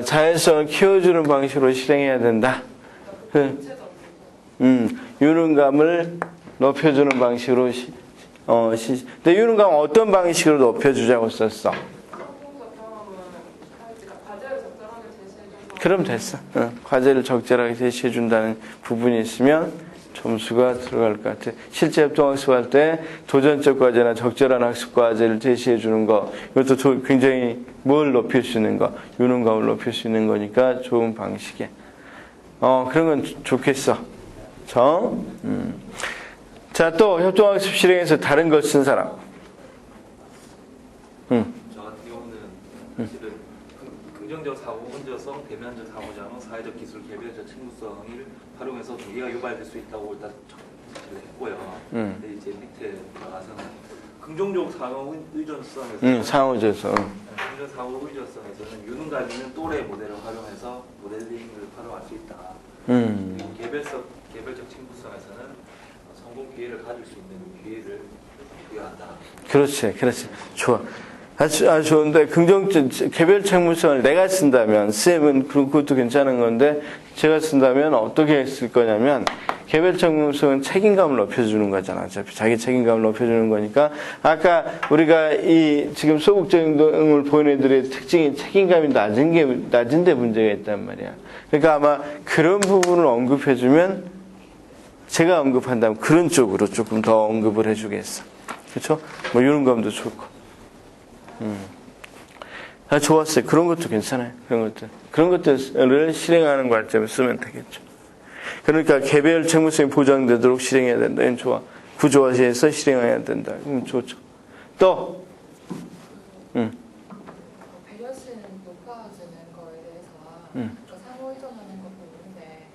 자율성을 키워주는 방식으로 실행해야 된다. 유능감을 높여주는 방식으로 근데 유능감은 어떤 방식으로 높여주자고 썼어? 그럼 됐어. 과제를 적절하게 제시해준다는 부분이 있으면 점수가 들어갈 것 같아. 실제 협동학습할 때 도전적 과제나 적절한 학습 과제를 제시해주는 거 이것도 굉장히 뭘 높일 수 있는 거 유능감을 높일 수 있는 거니까 좋은 방식이야. 그런 건 좋겠어. 자, 또 협동학습 실행에서 다른 거 쓴 사람. 저 같은 경우는 사실은 긍정적 사고 혼자성, 대면적 사고자능, 사회적 기술, 개별적 책무성을 활용해서 동기가 유발될 수 있다고 일단 제시를 했고요. 근데 이제 밑에 들어가서는 긍정적 상호 의존성에서 상호에서 긍정 상호 의존성에서는 유능감 있는 또래 모델을 활용해서 모델링을 활용할 수 있다. 그리고 개별적 책무성에서는 성공 기회를 가질 수 있는 기회를 부여한다. 그렇지. 좋아. 아주 좋은데, 개별 책무성을 내가 쓴다면, 쌤은 그것도 괜찮은 건데, 제가 쓴다면 어떻게 쓸 거냐면, 개별 책무성은 책임감을 높여주는 거잖아. 어차피 자기 책임감을 높여주는 거니까, 아까 우리가 지금 소극적응을 보이는 애들의 특징이 책임감이 낮은 데 문제가 있단 말이야. 그러니까 아마 그런 부분을 언급해주면, 제가 언급한다면 그런 쪽으로 조금 더 언급을 해주겠어. 그렇죠? 뭐 유능감도 좋고. 좋았어요. 그런 것도 괜찮아요. 그런 것들을 실행하는 관점에 쓰면 되겠죠. 그러니까 개별 책무성이 보장되도록 실행해야 된다. 이건 좋아. 구조화시에서 실행해야 된다. 좋죠. 또 배려심을 높아지는 거에 대해서 상호 의존하는 것도 있는데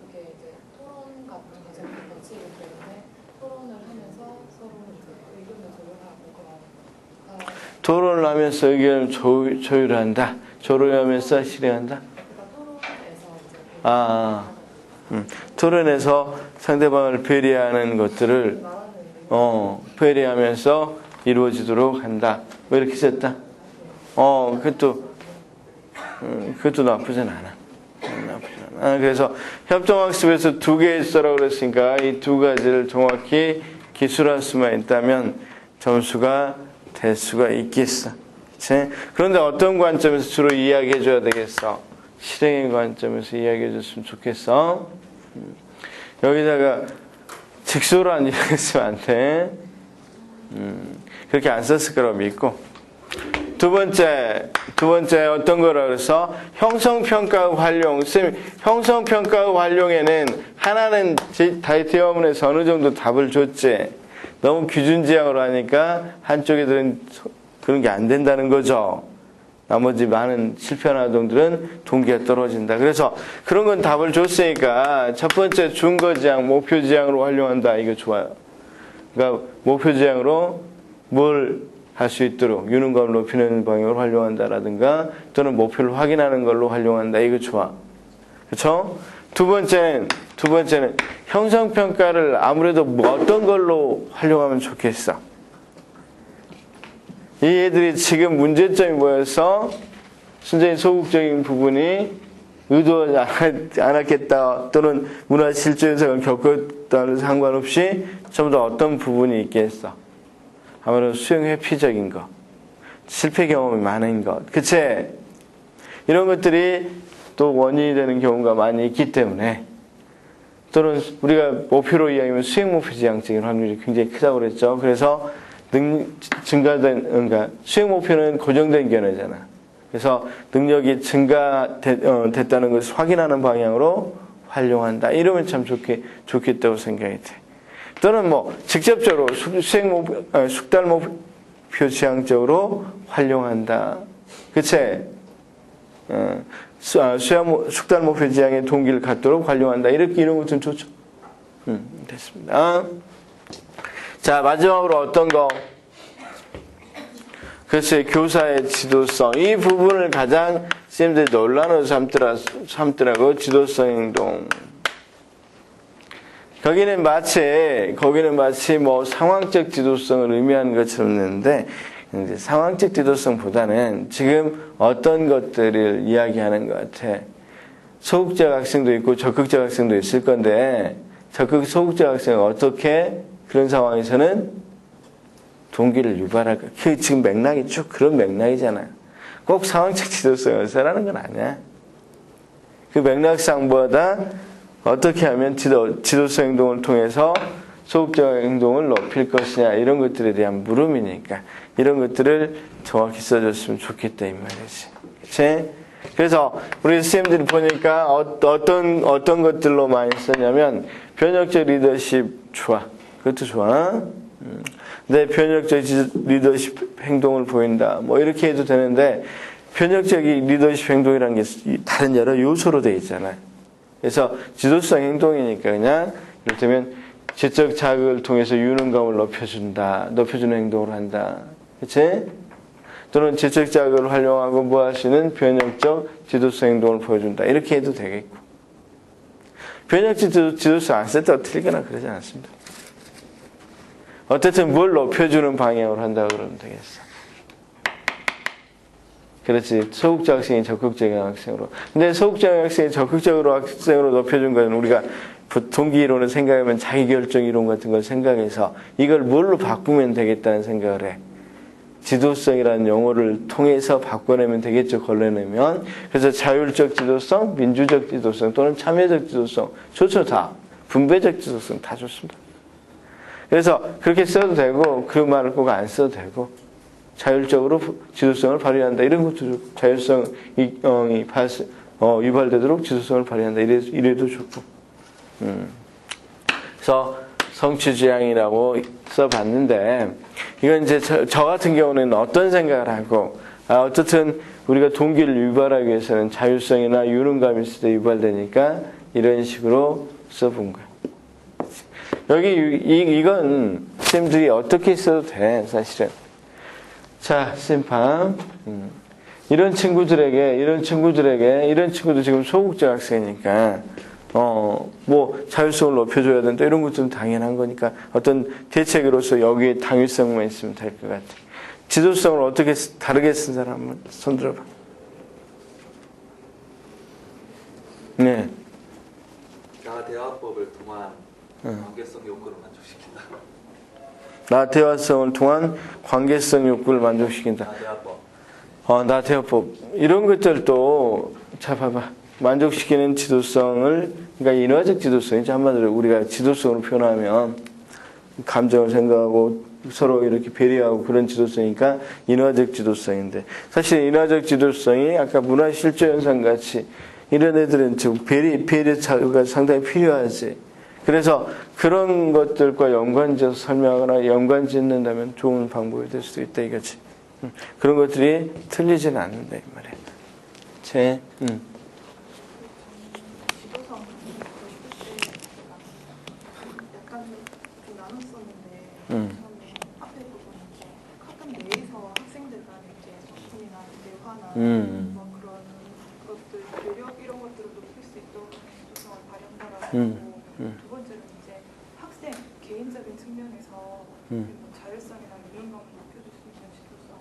그게 이제 토론 같은 과정을 거치기 때문에 토론을 하면서 서로 이제 의견을 조율하고 토론을 하면서 의견을 조율한다. 조율하면서 실행한다. 토론에서 상대방을 배려하는 것들을 배려하면서 이루어지도록 한다. 뭐 이렇게 썼다. 그것도 나쁘진 않아. 그래서 협동학습에서 2개 써라고 그랬으니까 이 두 가지를 정확히 기술할 수만 있다면 점수가 될 수가 있겠어. 그치? 그런데 어떤 관점에서 주로 이야기해 줘야 되겠어? 실행의 관점에서 이야기해 줬으면 좋겠어. 여기다가 직소로 안 이야기했으면 안 돼. 그렇게 안 썼을 거라고 믿고. 두 번째 어떤 거라 그래서 형성평가 활용. 쌤, 형성평가 활용에는 하나는 다이어문에서 어느 정도 답을 줬지. 너무 규준지향으로 하니까 한쪽에들은 그런 게 안 된다는 거죠. 나머지 많은 실패하는 아동들은 동기가 떨어진다. 그래서 그런 건 답을 줬으니까 첫 번째 준거지향, 목표지향으로 활용한다. 이거 좋아요. 그러니까 목표지향으로 뭘 할 수 있도록 유능감을 높이는 방향으로 활용한다라든가 또는 목표를 확인하는 걸로 활용한다. 이거 좋아. 그렇죠? 두 번째는 형성평가를 아무래도 어떤 걸로 활용하면 좋겠어? 이 애들이 지금 문제점이 뭐여서 순전히 소극적인 부분이 의도하지 않았겠다 또는 문화 실조 현상을 겪었다는 상관없이 전부 다 어떤 부분이 있겠어? 아무래도 수용 회피적인 것, 실패 경험이 많은 것, 그치? 이런 것들이 또 원인이 되는 경우가 많이 있기 때문에 또는 우리가 목표로 이야기하면 수행 목표 지향적인 확률이 굉장히 크다고 그랬죠. 그래서 그러니까 수행 목표는 고정된 견해잖아. 그래서 능력이 증가됐다는 것을 확인하는 방향으로 활용한다. 이러면 참 좋겠다고 생각이 돼. 또는 뭐 직접적으로 숙달 목표 지향적으로 활용한다. 그치? 숙달 목표 지향의 동기를 갖도록 활용한다. 이런 것들은 좋죠. 됐습니다. 자, 마지막으로 어떤 거? 글쎄, 교사의 지도성. 이 부분을 가장 쌤들이 논란으로 삼더라고. 지도성 행동. 거기는 마치 뭐 상황적 지도성을 의미하는 것처럼 있는데, 이제 상황적 지도성보다는 지금 어떤 것들을 이야기하는 것 같아. 소극적 학생도 있고 적극적 학생도 있을 건데, 소극적 학생은 어떻게 그런 상황에서는 동기를 유발할까? 그 지금 맥락이 쭉 그런 맥락이잖아요. 꼭 상황적 지도성을 써라는 건 아니야. 그 맥락상보다 어떻게 하면 지도성 행동을 통해서 소극적 행동을 높일 것이냐 이런 것들에 대한 물음이니까 이런 것들을 정확히 써줬으면 좋겠다 이 말이지. 그치? 그래서 우리 선생님들이 보니까 어떤 것들로 많이 쓰냐면 변혁적 리더십 좋아. 그것도 좋아. 내 변혁적 리더십 행동을 보인다. 뭐 이렇게 해도 되는데 변혁적 리더십 행동이라는 게 다른 여러 요소로 되어 있잖아요. 그래서 지도성 행동이니까 그냥 이를테면 지적 자극을 통해서 유능감을 높여주는 행동을 한다. 그치? 또는 지적 자극을 활용하고 뭐 할 수 있는 변혁적 지도성 행동을 보여준다. 이렇게 해도 되겠고. 변혁적 지도성 안 쓸 때 틀리거나 그러지 않습니다. 어쨌든 뭘 높여주는 방향으로 한다고 그러면 되겠어. 그렇지. 소극적 학생이 적극적인 학생으로. 근데 소극적 학생이 적극적으로 학생으로 높여준 건 우리가 동기 이론을 생각하면 자기결정 이론 같은 걸 생각해서 이걸 뭘로 바꾸면 되겠다는 생각을 해. 지도성이라는 용어를 통해서 바꿔내면 되겠죠. 걸러내면. 그래서 자율적 지도성, 민주적 지도성 또는 참여적 지도성 좋죠. 다. 분배적 지도성 다 좋습니다. 그래서 그렇게 써도 되고 그 말을 꼭 안 써도 되고 자율적으로 지도성을 발휘한다. 이런 것도 좋고 자율성이 유발되도록 지도성을 발휘한다. 이래도 좋고. 그래서 성취지향이라고 써봤는데 이건 이제 저 같은 경우는 어떤 생각을 하고 어쨌든 우리가 동기를 유발하기 위해서는 자율성이나 유능감이 있을 때 유발되니까 이런 식으로 써본 거예요. 여기 이건 쌤들이 어떻게 써도 돼 사실은. 자, 쌤팜. 이런 친구들도 지금 소극적 학생이니까 뭐 자율성을 높여줘야 된다 이런 것들은 당연한 거니까 어떤 대책으로서 여기에 당위성만 있으면 될 것 같아. 지도성을 어떻게 다르게 쓴 사람 한번 손 들어봐. 네. 자아대화법을 통한 관계성 요건을 만족시킨다. 나태화성을 통한 관계성 욕구를 만족시킨다. 대화법. 나태화법. 이런 것들도, 자, 봐봐. 만족시키는 지도성을, 그러니까 인화적 지도성이지. 한마디로 우리가 지도성으로 표현하면, 감정을 생각하고 서로 이렇게 배려하고 그런 지도성이니까 인화적 지도성인데, 사실 인화적 지도성이 아까 문화실조현상 같이 이런 애들은 좀 배려가 상당히 필요하지. 그래서 그런 것들과 연관지어서 설명하거나 연관짓는다면 좋은 방법이 될 수도 있다 이거지. 그런 것들이 틀리지는 않는다 이 말이야. 지도성 약간 좀 나눴었는데 처음에 앞에 부분 이제 학급 내에서 학생들 간의 이제 소통이나 대화나 뭐 그런 것들 교력 이런 것들을 높일 수 있도록 지도성을 발현하라고 두 번째는 이제 학생 개인적인 측면에서 뭐 자율성이나 이런 걸 높여줄 수 있는 지도성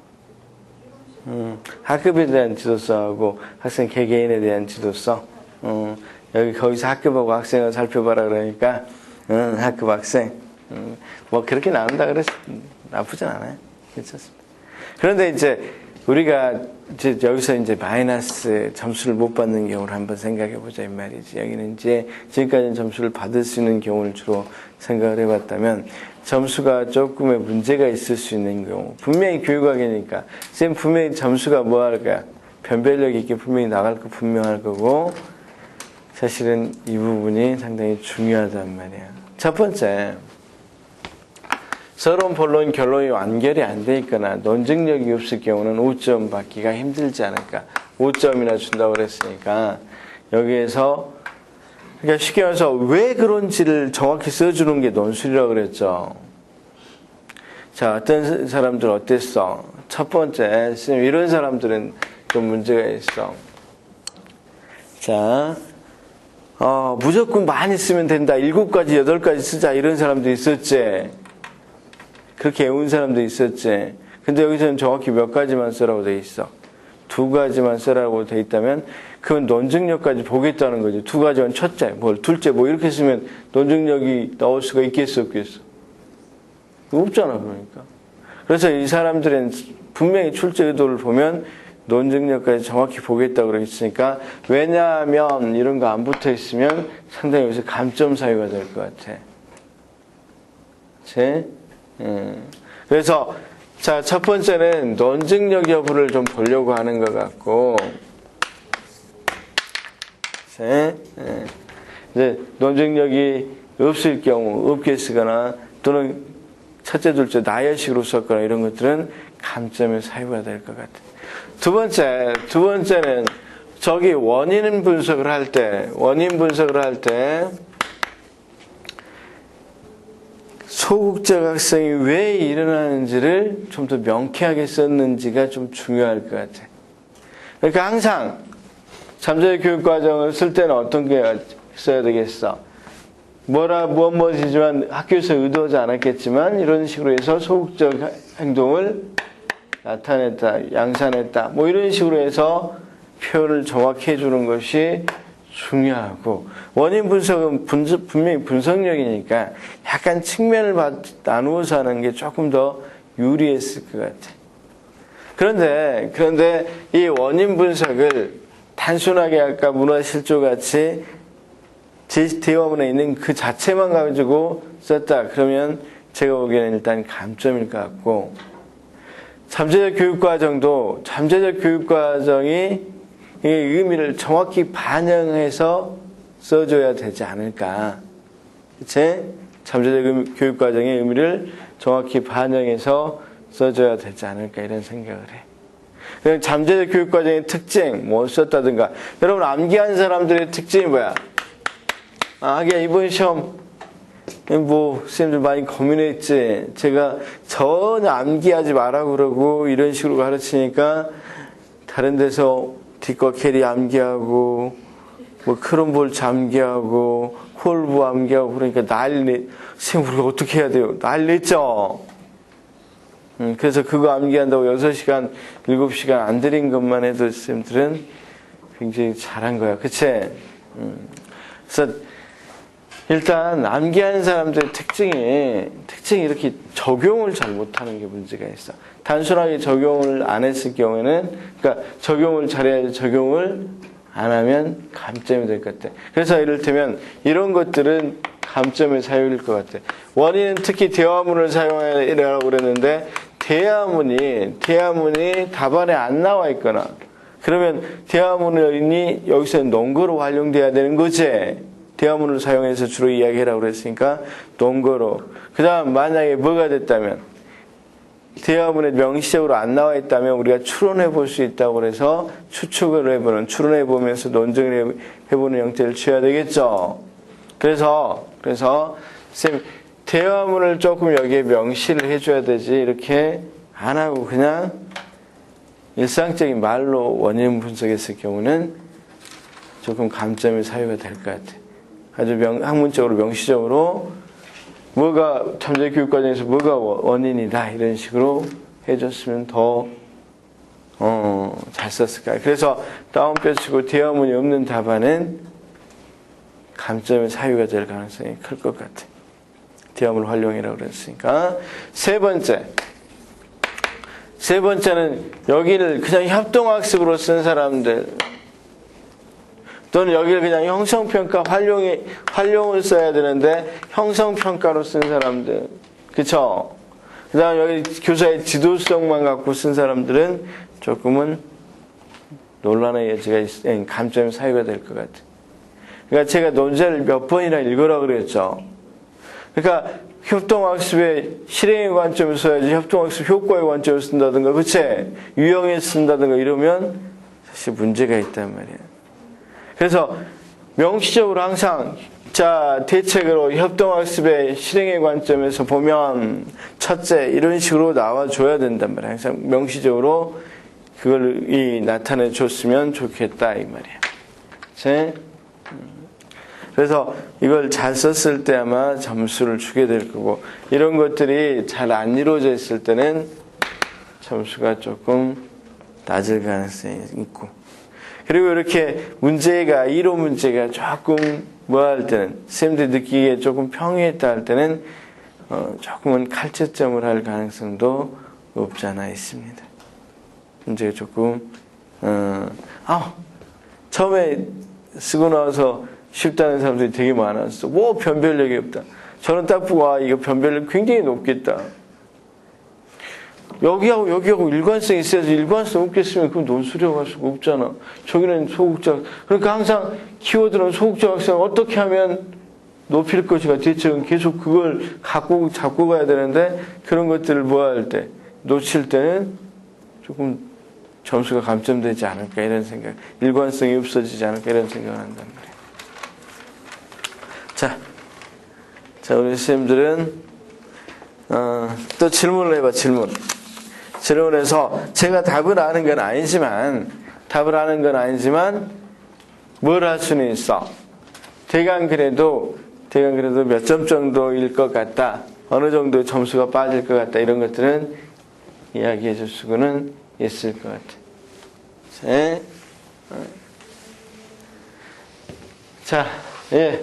이런 식으로 학급에 대한 지도성하고 학생 개개인에 대한 지도성. 여기 거기서 학급하고 학생을 살펴봐라 그러니까 학급 학생. 뭐 그렇게 나눈다 그래서 나쁘진 않아요. 괜찮습니다. 그런데 이제 우리가 이제 여기서 이제 마이너스 점수를 못 받는 경우를 한번 생각해 보자 이 말이지. 여기는 이제 지금까지는 점수를 받을 수 있는 경우를 주로 생각을 해봤다면 점수가 조금의 문제가 있을 수 있는 경우, 분명히 교육학이니까 쌤 분명히 점수가 뭐 할까, 변별력 있게 분명히 나갈 거 분명할 거고, 사실은 이 부분이 상당히 중요하단 말이야. 첫 번째, 서론, 본론, 결론이 완결이 안 돼 있거나 논증력이 없을 경우는 5점 받기가 힘들지 않을까. 5점이나 준다고 그랬으니까 여기에서, 그러니까 쉽게 말해서 왜 그런지를 정확히 써주는 게 논술이라고 그랬죠. 자, 어떤 사람들 어땠어? 첫 번째, 선생님 이런 사람들은 좀 문제가 있어. 자, 무조건 많이 쓰면 된다. 7가지, 8가지 쓰자. 이런 사람도 있었지. 그렇게 애운 사람도 있었지. 근데 여기서는 정확히 몇 가지만 쓰라고 돼 있어. 2가지만 쓰라고 돼 있다면 그건 논증력까지 보겠다는 거지. 2가지만 첫째, 뭘 둘째, 뭐 이렇게 쓰면 논증력이 나올 수가 있겠어, 없겠어? 없잖아, 그러니까. 그래서 이 사람들은 분명히 출제 의도를 보면 논증력까지 정확히 보겠다고 그러겠으니까, 왜냐하면 이런 거 안 붙어 있으면 상당히 여기서 감점 사유가 될 것 같아. 그래서 자, 첫 번째는 논증력 여부를 좀 보려고 하는 것 같고, 이제 논증력이 없을 경우, 없게 쓰거나 또는 첫째, 둘째 나열식으로 썼거나 이런 것들은 감점의 사유가 될 것 같아. 두 번째는 저기 원인 분석을 할 때 소극적 학생이 왜 일어나는지를 좀 더 명쾌하게 썼는지가 좀 중요할 것 같아. 그러니까 항상 잠재적 교육 과정을 쓸 때는 어떤 게 써야 되겠어? 무엇이지만 학교에서 의도하지 않았겠지만 이런 식으로 해서 소극적 행동을 나타냈다, 양산했다, 뭐 이런 식으로 해서 표현을 정확히 해주는 것이 중요하고, 원인 분석은 분명히 분석력이니까 약간 측면을 나누어서 하는 게 조금 더 유리했을 것 같아. 그런데 이 원인 분석을 단순하게 아까 문화실조 같이 대화문에 있는 그 자체만 가지고 썼다 그러면 제가 보기에는 일단 감점일 것 같고, 잠재적 교육과정도 잠재적 교육과정이 이 의미를 정확히 반영해서 써줘야 되지 않을까. 그치? 잠재적 교육과정의 의미를 정확히 반영해서 써줘야 되지 않을까 이런 생각을 해. 잠재적 교육과정의 특징 뭐 썼다든가. 여러분 암기한 사람들의 특징이 뭐야? 하긴 이번 시험 뭐 선생님들 많이 고민했지. 제가 전혀 암기하지 말라고 그러고 이런 식으로 가르치니까 다른 데서 뒷과 캐리 암기하고 뭐 크롬볼츠 암기하고 홀브 암기하고 그러니까 난리. 선생님 우리가 어떻게 해야 돼요? 난리죠. 그래서 그거 암기한다고 6시간 7시간 안 들인 것만 해도 선생님들은 굉장히 잘한 거야. 그치? 그래서 일단 암기하는 사람들의 특징이 이렇게 적용을 잘 못하는 게 문제가 있어. 단순하게 적용을 안 했을 경우에는, 그러니까 적용을 잘해야지 적용을 안 하면 감점이 될 것 같아. 그래서 이를테면 이런 것들은 감점의 사유일 것 같아. 원인은 특히 대화문을 사용하라고 그랬는데 대화문이 답안에 안 나와 있거나 그러면 대화문이 여기서 논거로 활용돼야 되는 거지. 대화문을 사용해서 주로 이야기하라고 그랬으니까 논거로. 그 다음 만약에 뭐가 됐다면 대화문에 명시적으로 안 나와 있다면 우리가 추론해 볼 수 있다고 그래서 추측을 해보는, 추론해 보면서 논증을 해보는 형태를 취해야 되겠죠. 그래서 쌤 대화문을 조금 여기에 명시를 해줘야 되지 이렇게 안 하고 그냥 일상적인 말로 원인 분석했을 경우는 조금 감점의 사유가 될 것 같아. 아주 학문적으로 명시적으로 뭐가 잠재 교육 과정에서 뭐가 원인이다 이런 식으로 해줬으면 더 잘 썼을 거야. 그래서 다운표치고 대화문이 없는 답안은 감점의 사유가 될 가능성이 클 것 같아. 대화문을 활용이라고 그랬으니까. 세 번째는 여기를 그냥 협동학습으로 쓴 사람들 또는 여기를 그냥 형성평가 활용을 써야 되는데 형성평가로 쓴 사람들. 그쵸? 그 다음 여기 교사의 지도성만 갖고 쓴 사람들은 조금은 논란의 여지가 감점의 사유가 될 것 같아요. 그러니까 제가 논제를 몇 번이나 읽으라 그랬죠. 그러니까 협동학습의 실행의 관점을 써야지 협동학습 효과의 관점을 쓴다든가 그치? 유형에 쓴다든가 이러면 사실 문제가 있단 말이에요. 그래서 명시적으로 항상 대책으로 협동학습의 실행의 관점에서 보면 첫째 이런 식으로 나와줘야 된단 말이에요. 항상 명시적으로 그걸 나타내 줬으면 좋겠다 이 말이에요. 그래서 이걸 잘 썼을 때 아마 점수를 주게 될 거고 이런 것들이 잘 안 이루어져 있을 때는 점수가 조금 낮을 가능성이 있고 그리고 이렇게 문제가 이론 문제가 조금 할 때는 쌤들이 느끼기에 조금 평이했다 할 때는 조금은 칼채점을 할 가능성도 없지 않아 있습니다. 문제가 조금 처음에 쓰고 나와서 쉽다는 사람들이 되게 많았어. 뭐 변별력이 없다. 저는 딱 보고 이거 변별력 굉장히 높겠다. 여기하고 일관성이 있어야지 일관성 없겠으면 그건 논술이라고 할 수가 없잖아. 저기는 소극적. 그러니까 항상 키워드는 소극적 학생을 어떻게 하면 높일 것인가 대책은 계속 그걸 잡고 가야 되는데 그런 것들을 할 때 놓칠 때는 조금 점수가 감점되지 않을까 이런 생각. 일관성이 없어지지 않을까 이런 생각을 한단 말이에요. 자 우리 선생님들은 또 질문을 해봐. 질문해서 제가 답을 아는 건 아니지만 뭘 할 수는 있어. 대강 그래도 몇 점 정도일 것 같다. 어느 정도 점수가 빠질 것 같다. 이런 것들은 이야기해 줄 수는 있을 것 같아. 자, 예.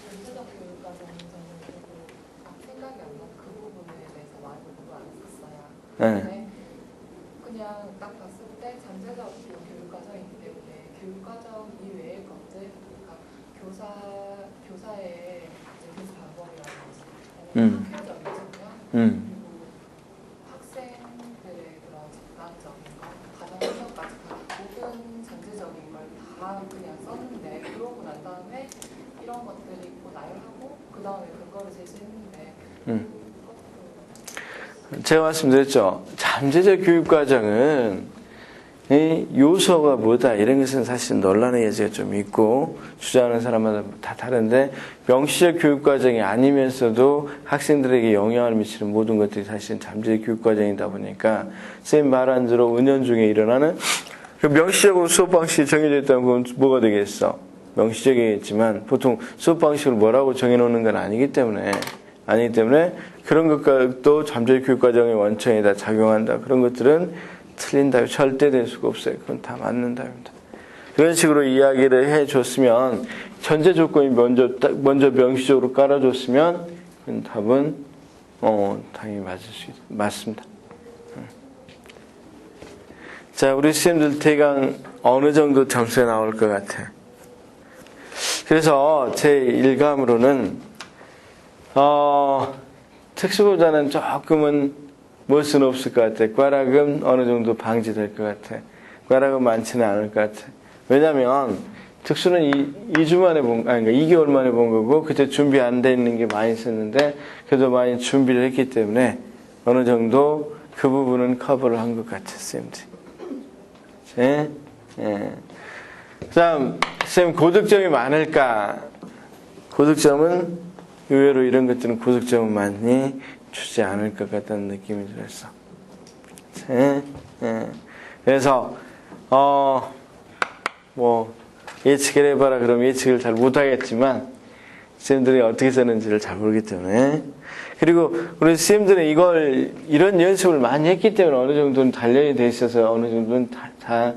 전체적 교육 과정에서는 생각이 안 나서 그 부분에 대해서 많이 공부 안 했었어요. 근데 그냥 딱 봤을 때 잠재적 교육 과정이기 때문에 교육 과정 이외의 것들, 그러니까 교사의 교수 방법이라든지 아니면 학교적인 측면, 그리고 학생들의 그런 객관적인 것, 가정 해석까지 다 모든 잠재적인 걸 다 그냥 썼는데 그러고 난 다음에 이런 것들이 있고 나열하고 그 다음에 근거를 제시했는데 제가 말씀드렸죠. 잠재적 교육과정은 이 요소가 뭐다 이런 것은 사실 논란의 여지가 좀 있고 주장하는 사람마다 다 다른데 명시적 교육과정이 아니면서도 학생들에게 영향을 미치는 모든 것들이 사실 잠재적 교육과정이다 보니까 쌤 말한 대로 은연중에 일어나는 그 명시적으로 수업 방식이 정해져 있다면 그건 뭐가 되겠어? 명시적이겠지만 보통 수업 방식을 뭐라고 정해놓는 건 아니기 때문에 그런 것과도 잠재적 교육과정의 원천에다 작용한다. 그런 것들은 틀린다. 절대 될 수가 없어요. 그건 다 맞는 답입니다. 그런 식으로 이야기를 해줬으면 전제 조건이 먼저 명시적으로 깔아줬으면 답은 당연히 맞습니다. 자, 우리 쌤들 대강 어느 정도 점수가 나올 것 같아요. 그래서 제 일감으로는 특수고자는 조금은 볼 수는 없을 것 같아. 꽈락은 어느 정도 방지될 것 같아. 꽈락은 많지는 않을 것 같아. 왜냐면 특수는 2주 만에 그러니까 2개월 만에 본 거고 그때 준비 안 돼 있는 게 많이 있었는데 그래도 많이 준비를 했기 때문에 어느 정도 그 부분은 커버를 한 것 같아, 쌤들이. 예? 그다음 쌤 고득점이 많을까? 고득점은 의외로 이런 것들은 고득점은 많이 주지 않을 것 같다는 느낌이 들었어. 그래서 뭐 예측을 해봐라 그러면 예측을 잘 못하겠지만 쌤들이 어떻게 썼는지를 잘 모르기 때문에 그리고 우리 쌤들은 이런 연습을 많이 했기 때문에 어느 정도는 단련이 돼 있어서 어느 정도는 다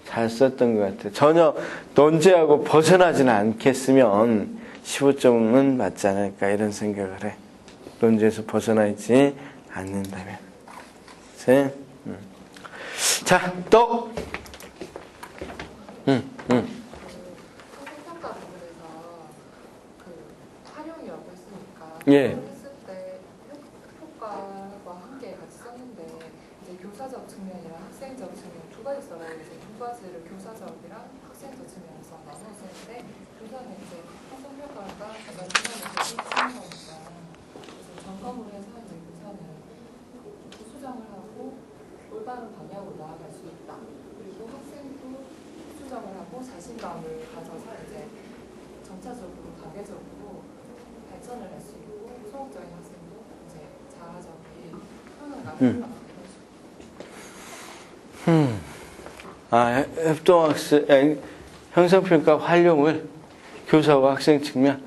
잘 썼던 것 같아요. 전혀 논제하고 벗어나지는 않겠으면 15점은 맞지 않을까 이런 생각을 해. 논제에서 벗어나 있지 않는다면. 자, 또. 평가 부분에서 그 활용이라고 했으니까 예. 했을 때 효과와 함께 같이 썼는데 이제 교사적 측면이랑 학생적 측면 두 가지 써요. 이제 두 가지를 교사적이랑 학생적 측면에서 나눴었는데 교사는 이제 학생 평가가 가장 중요한 거니까 그래서 점검을 해서 이제 교사는 수정을 하고 올바른 방향으로 나아갈 수 있다. 그리고 학생도 수정을 하고 자신감을 가져서 이제 점차적으로 가계적으로 발전을 할 수 있고 소극적인 학생도 이제 자아적인 표현을 나타나는 협동학생, 형성평가 활용을 교사와 학생 측면,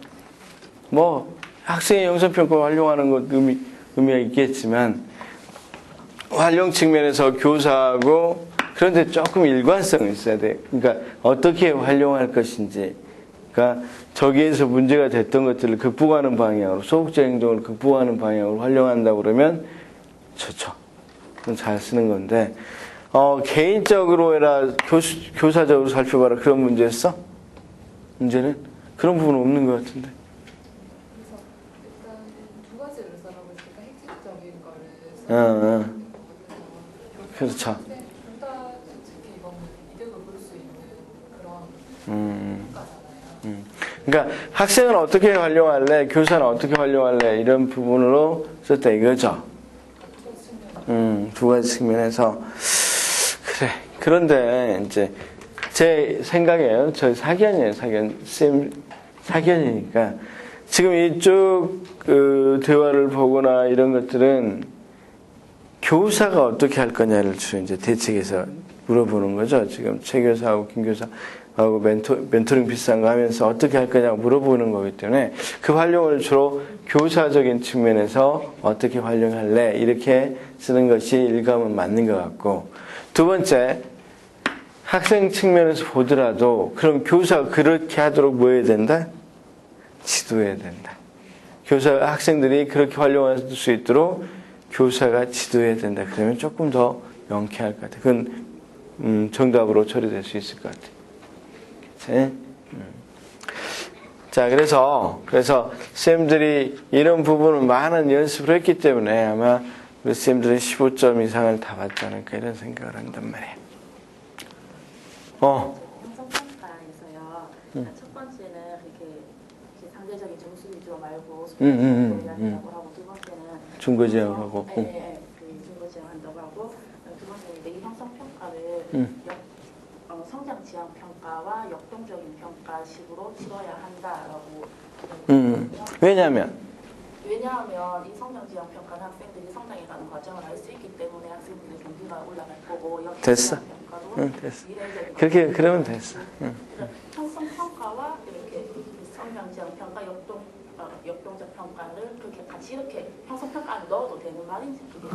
뭐, 학생의 형성평가 활용하는 것 의미가 있겠지만, 활용 측면에서 교사하고, 그런데 조금 일관성이 있어야 돼. 그러니까, 어떻게 활용할 것인지, 그러니까, 저기에서 문제가 됐던 것들을 극복하는 방향으로, 소극적 행동을 극복하는 방향으로 활용한다고 그러면, 좋죠. 그건 잘 쓰는 건데, 개인적으로 해라, 교사적으로 살펴봐라. 그런 문제였어? 문제는? 그런 부분은 없는 것 같은데. 그래서 일단 두 가지를 써라고 했으니까 핵심적인 거를 그렇죠. 둘다 솔직히 이거는 이득을 볼 수 있는 그런 효과잖아요. 그러니까 학생은 어떻게 활용할래? 교사는 어떻게 활용할래? 이런 부분으로 썼다 이거죠. 두 가지 측면에서. 그래. 그런데 이제 제 생각이에요. 저 사견이에요. 사견이니까 지금 이쪽 그 대화를 보거나 이런 것들은 교사가 어떻게 할 거냐를 주로 이제 대책에서 물어보는 거죠. 지금 최 교사하고 김 교사하고 멘토링 비슷한 거 하면서 어떻게 할 거냐고 물어보는 거기 때문에 그 활용을 주로 교사적인 측면에서 어떻게 활용할래? 이렇게 쓰는 것이 일감은 맞는 것 같고 두 번째, 학생 측면에서 보더라도 그럼 교사가 그렇게 하도록 뭐 해야 된다? 지도해야 된다. 학생들이 그렇게 활용할 수 있도록 교사가 지도해야 된다. 그러면 조금 더 명쾌할 것 같아요. 그건 정답으로 처리될 수 있을 것 같아요. 자, 그래서 쌤들이 이런 부분은 많은 연습을 했기 때문에 아마 우리 쌤들은 15점 이상을 다 받지 않을까 이런 생각을 한단 말이에요. 형성평가에서요. 첫 번째는 이렇게 상대적인 점수 위주로 말고 한다고 하고 두 번째는 중거 제한을 하고. 네, 중거 제한한다고 하고 두 번째는 이제 이 형성평가를 성장 지향 평가와 역동적인 평가식으로 치러야 한다라고. 왜냐하면 이 성장 지향 평가는 학생들이 성장해가는 과정을 알 수 있기 때문에 학생들의 동기가 올라갈 거고 됐어. 됐어. 그렇게 그러면 됐어. 형성 평가와 이렇게 성장 지향 평가, 역동적 평가를 그렇게 같이 이렇게 형성평가 안에 넣어도 되는 말인지 그게.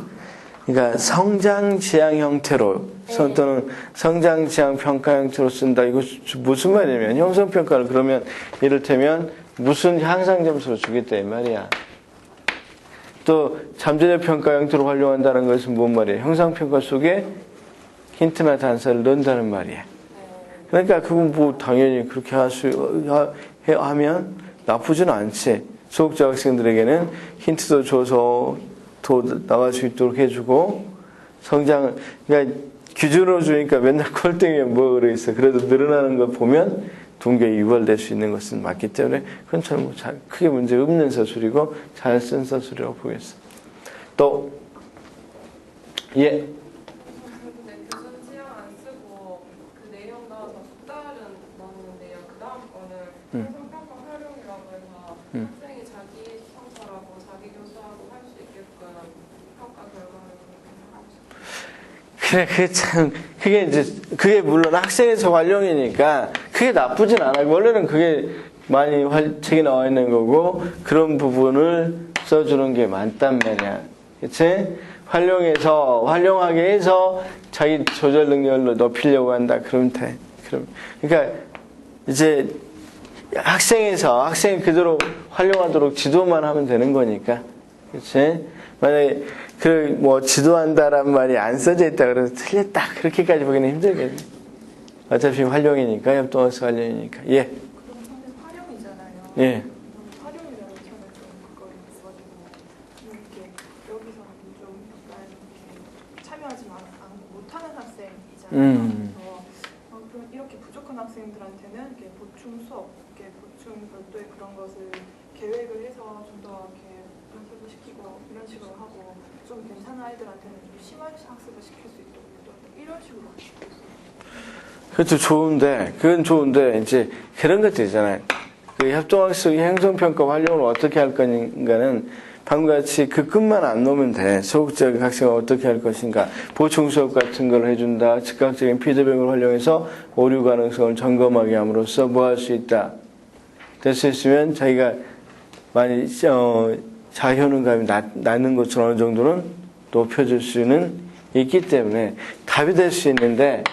그러니까 성장 지향 형태로 또는 성장 지향 평가 형태로 쓴다. 이거 무슨 말이냐면 형성 평가를 그러면 이를테면 무슨 향상 점수로 주겠다 이 말이야. 또 잠재적 평가 형태로 활용한다는 것은 뭔 말이야? 형상 평가 속에 힌트나 단서를 넣는다는 말이야. 그러니까 그건 뭐 당연히 그렇게 하면 나쁘지는 않지. 소극적 학생들에게는 힌트도 줘서 더 나갈 수 있도록 해주고 성장을 그러니까 기준으로 주니까 맨날 꼴등이에 뭐 그러겠어. 그래도 늘어나는 걸 보면 동기에 유발될 수 있는 것은 맞기 때문에 그건 참 크게 문제 없는 서술이고 잘 쓴 서술이라고 보겠어. 또 예. 근데 교수 지향 안 쓰고 그 내용 나와서 숙달은 나오는데요. 그 다음 거는 형성평가 활용이라고 해서 학생이 자기 성찰하고 자기 교수하고 할 수 있게끔 평가 결과를 그렇게 하고 싶어요. 그래, 그게 참, 그게 이제, 그게 물론 학생에서 활용이니까 그게 나쁘진 않아요. 원래는 그게 많이 책에 나와 있는 거고 그런 부분을 써주는 게 많단 말이야. 그치? 활용하게 해서 자기 조절 능력을 높이려고 한다. 그러면 돼. 그러니까 이제 학생이 그대로 활용하도록 지도만 하면 되는 거니까. 그치? 만약에 지도한다란 말이 안 써져 있다 그래서 틀렸다. 그렇게까지 보기는 힘들겠네. 어차피 활용이니까, 협동학습 활용이니까. 예. 그럼 선생님 활용이잖아요. 예. 활용이라는 표현을 좀 그걸 써가지고 이렇게 여기서는 좀 약간 이렇게 참여하지 못하는 학생이잖아요. 그래서 그럼 이렇게 부족한 학생들한테는 이렇게 보충 수업, 이렇게 보충 별도의 그런 것을 계획을 해서 좀 더 이렇게 연습을 시키고 이런 식으로 하고 좀 괜찮은 아이들한테는 좀 심한 학습을 시킬 수 있도록 이런 식으로 하고 있어요. 그건 좋은데, 이제 그런 것도 있잖아요. 그 협동학습 행성평가 활용을 어떻게 할 건가는 방금 같이 그 끝만 안 놓으면 돼. 소극적 학생을 어떻게 할 것인가. 보충 수업 같은 걸 해준다. 즉각적인 피드백을 활용해서 오류 가능성을 점검하게 함으로써 뭐 할 수 있다. 될 수 있으면 자기가 많이, 자효능감이 낮는 것처럼 어느 정도는 높여줄 수는 있기 때문에 답이 될 수 있는데,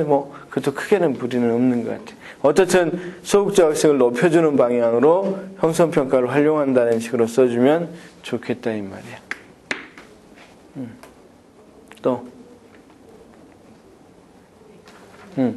뭐, 그것도 크게는 무리는 없는 것 같아요. 어쨌든, 소극적 학생을 높여주는 방향으로 형성평가를 활용한다는 식으로 써주면 좋겠다, 이 말이야. 또. 여기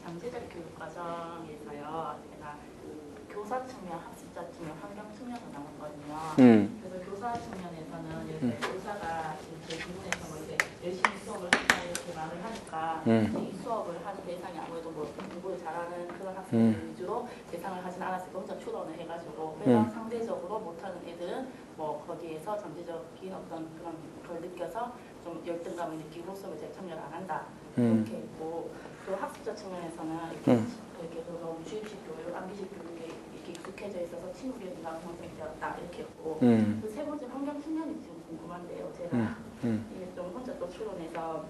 잠재적 교육 과정에서요, 제가 그 교사 측면, 학습자 측면, 환경 측면으로 나왔거든요. 그래서 교사 측면에서는 이렇게 교사가 이제 부분에서 뭐 이제 열심히 수업을 한다 이렇게 말을 하니까 이 수업을 하는 대상이 아무래도 뭐 공부를 잘하는 그런 학생들 위주로 대상을 하진 않았으니까 혼자 추론을 해가지고 회사 상대적으로 못하는 애들은 뭐 거기에서 잠재적인 어떤 그런 걸 느껴서 좀 열등감을 느끼고 수업에 잘 참여를 안 한다 이렇게 있고 또 학습자 측면에서는 이렇게 그런 주입식 교육, 암기식 교육에 이렇게 익숙해져 있어서 친구들이랑 형성되었다 이렇게 했고 그 세 번째 환경 측면이 지금 궁금한데요. 제가 이게 좀 혼자 또 추론해서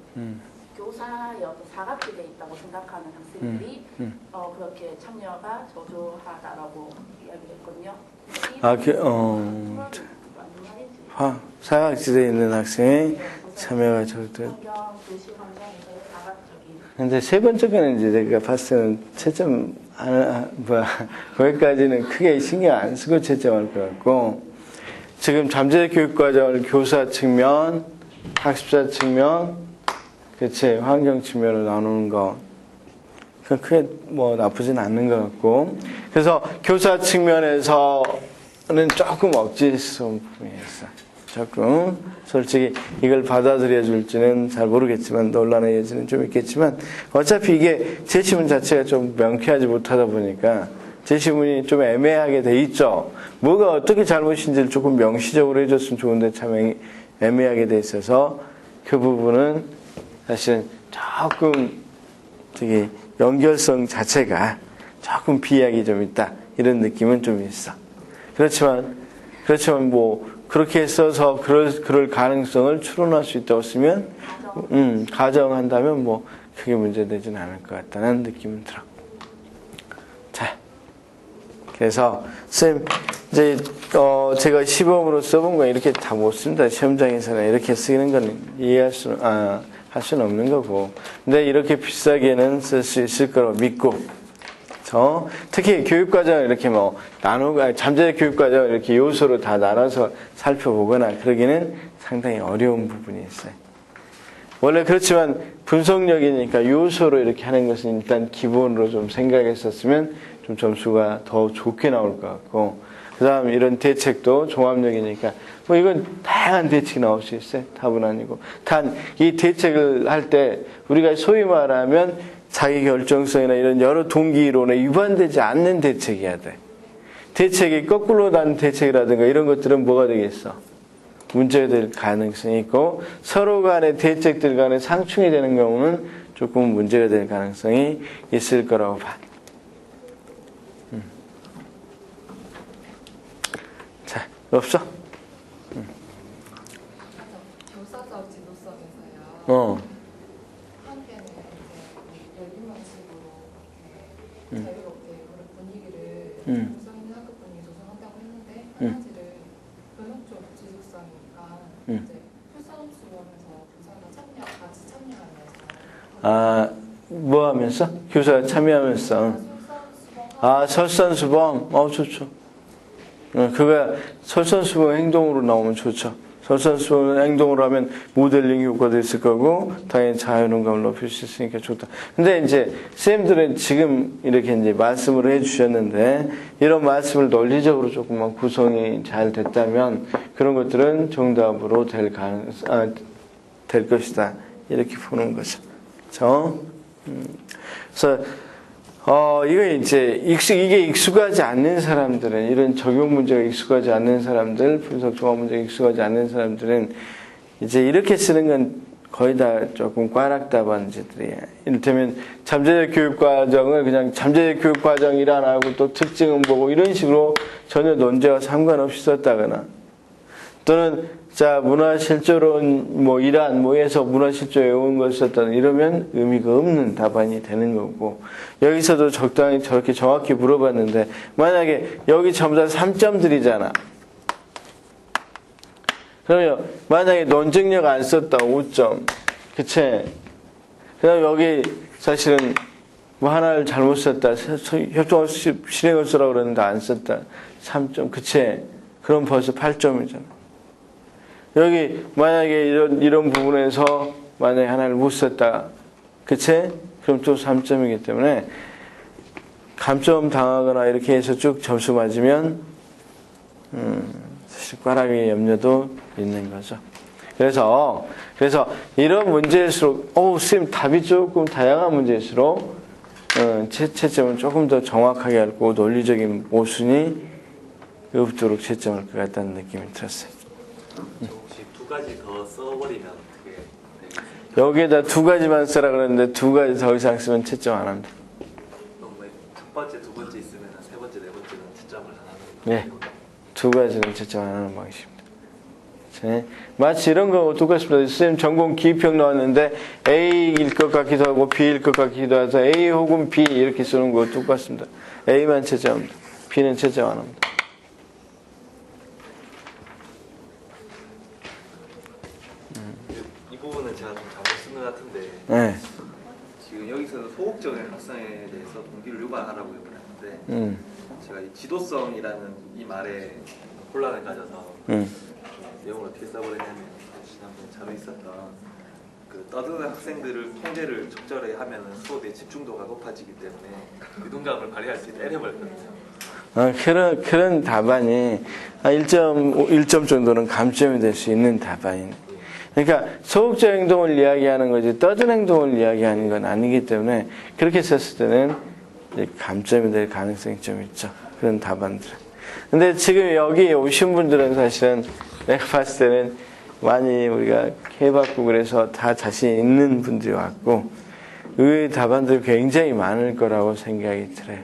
교사의 어떤 사각지대에 있다고 생각하는 학생들이 그렇게 참여가 저조하다라고 이야기를 했거든요. 사각지대에 있는 학생의 참여가 저조하다. 환경, 도시 환경에서의 사각적인 근데 세 번째 거는 이제 내가 봤을 때는 채점, 거기까지는 크게 신경 안 쓰고 채점할 것 같고, 지금 잠재적 교육과정을 교사 측면, 학습자 측면, 그치, 환경 측면으로 나누는 거, 그건 크게 뭐 나쁘진 않는 것 같고, 그래서 교사 측면에서는 조금 억지스러운 부분이 있어. 조금 솔직히 이걸 받아들여 줄지는 잘 모르겠지만 논란의 여지는 좀 있겠지만 어차피 이게 제시문 자체가 좀 명쾌하지 못하다 보니까 제시문이 좀 애매하게 돼 있죠. 뭐가 어떻게 잘못인지를 조금 명시적으로 해줬으면 좋은데 참 애매하게 돼 있어서 그 부분은 사실은 조금 되게 연결성 자체가 조금 비약이 좀 있다 이런 느낌은 좀 있어. 그렇지만 뭐 그렇게 써서 그럴 가능성을 추론할 수 있다고 쓰면 가정한다면 뭐 크게 문제되지는 않을 것 같다는 느낌은 들어. 자, 그래서 쌤 이제 제가 시범으로 써본 거 이렇게 다 못 씁니다. 시험장에서는 이렇게 쓰는 건 이해할 수는 할 수는 없는 거고. 근데 이렇게 비싸게는 쓸 수 있을 거라고 믿고. 특히 교육과정을 이렇게 뭐 잠재 교육과정을 이렇게 요소로 다 나눠서 살펴보거나 그러기는 상당히 어려운 부분이 있어요. 원래 그렇지만 분석력이니까 요소로 이렇게 하는 것은 일단 기본으로 좀 생각했었으면 좀 점수가 더 좋게 나올 것 같고, 그 다음 이런 대책도 종합력이니까 뭐 이건 다양한 대책이 나올 수 있어요. 답은 아니고. 단 이 대책을 할 때 우리가 소위 말하면 자기 결정성이나 이런 여러 동기이론에 위반되지 않는 대책이어야 돼. 대책이 거꾸로 난 대책이라든가 이런 것들은 뭐가 되겠어? 문제가 될 가능성이 있고, 서로 간의 대책들 간에 상충이 되는 경우는 조금 문제가 될 가능성이 있을 거라고 봐. 자, 없어? 교사적 지도성에서요. 한편에 이제 열린방식으로 자유롭게 그런 분위기를 조성 있는 학급 분위기 조성한다고 했는데, 한 가지를 변혁적 지속성이니까 이제 풀산업수업에서 교사가 같이 참여하면서 뭐 하면서? 교사가 참여하면서. 설산수범. 좋죠. 그가 설산수범 행동으로 나오면 좋죠. 설산수범 행동으로 하면 모델링 효과도 있을 거고, 당연히 자유능감을 높일 수 있으니까 좋다. 근데 이제, 쌤들은 지금 이렇게 이제 말씀을 해 주셨는데, 이런 말씀을 논리적으로 조금만 구성이 잘 됐다면, 그런 것들은 정답으로 될 것이다. 이렇게 보는 거죠. 그래서, 이거 이제 이게 익숙하지 않는 사람들은, 이런 적용 문제가 익숙하지 않는 사람들, 분석 종합 문제가 익숙하지 않는 사람들은 이제 이렇게 쓰는 건 거의 다 조금 꽈락답안지들이에요. 이를테면 잠재적 교육과정을 그냥 잠재적 교육과정이란 하고 또 특징은 보고 이런 식으로 전혀 논제와 상관없이 썼다거나, 또는 문화실조론 이란 해서 문화실조 외운 걸 썼다는 이러면 의미가 없는 답안이 되는 거고, 여기서도 적당히 저렇게 정확히 물어봤는데, 만약에 여기 전부 다 3점들이잖아. 그러면 만약에 논증력 안 썼다 5점. 그치? 그 다음에 여기 사실은 하나를 잘못 썼다. 협조 실행을 쓰라고 그랬는데 안 썼다. 3점. 그치? 그럼 벌써 8점이잖아. 여기 만약에 이런 부분에서 만약에 하나를 못 썼다. 그치? 그럼 또 3점이기 때문에 감점 당하거나 이렇게 해서 쭉 점수 맞으면 사실 꽈락의 염려도 있는 거죠. 그래서 이런 문제일수록 쌤 답이 조금 다양한 문제일수록 채점은 조금 더 정확하게 하고 논리적인 모순이 없도록 채점할 것 같다는 느낌이 들었어요. 혹시 두 가지 더 써버리면 어떻게 되겠습니까? 여기에다 두 가지만 쓰라 그랬는데 두 가지 더 이상 쓰면 채점 안 합니다. 첫 번째, 두 번째 있으면 세 번째, 네 번째는 채점을 안 하는 네, 두 가지는 채점 안 하는 방식입니다. 마치 이런 거 똑같습니다. 선생님 전공 기입형 나왔는데 A일 것 같기도 하고 B일 것 같기도 해서 A 혹은 B 이렇게 쓰는 거 똑같습니다. A만 채점합니다. B는 채점 안 합니다. 이 부분은 제가 좀 잘못 쓴 것 같은데 네. 지금 여기서는 소극적인 학생에 대해서 동기를 유발하라고 해버렸는데 제가 이 지도성이라는 이 말에 혼란을 가져서 내용을 어떻게 써버렸냐면 지난번에 자료에 있었던 그 떠드는 학생들을 통제를 적절히 하면 수업의 집중도가 높아지기 때문에 유동감을 발휘할 수 있다 이래버렸거든요. 그런 답안이 1점 정도는 감점이 될 수 있는 답안입니다. 그러니까 소극적 행동을 이야기하는 거지 떠든 행동을 이야기하는 건 아니기 때문에 그렇게 썼을 때는 감점이 될 가능성이 좀 있죠. 그런 답안들은. 근데 지금 여기 오신 분들은 사실은 내가 봤을 때는 많이 우리가 해봤고 그래서 다 자신 있는 분들이 왔고 의외의 답안들이 굉장히 많을 거라고 생각이 들어요.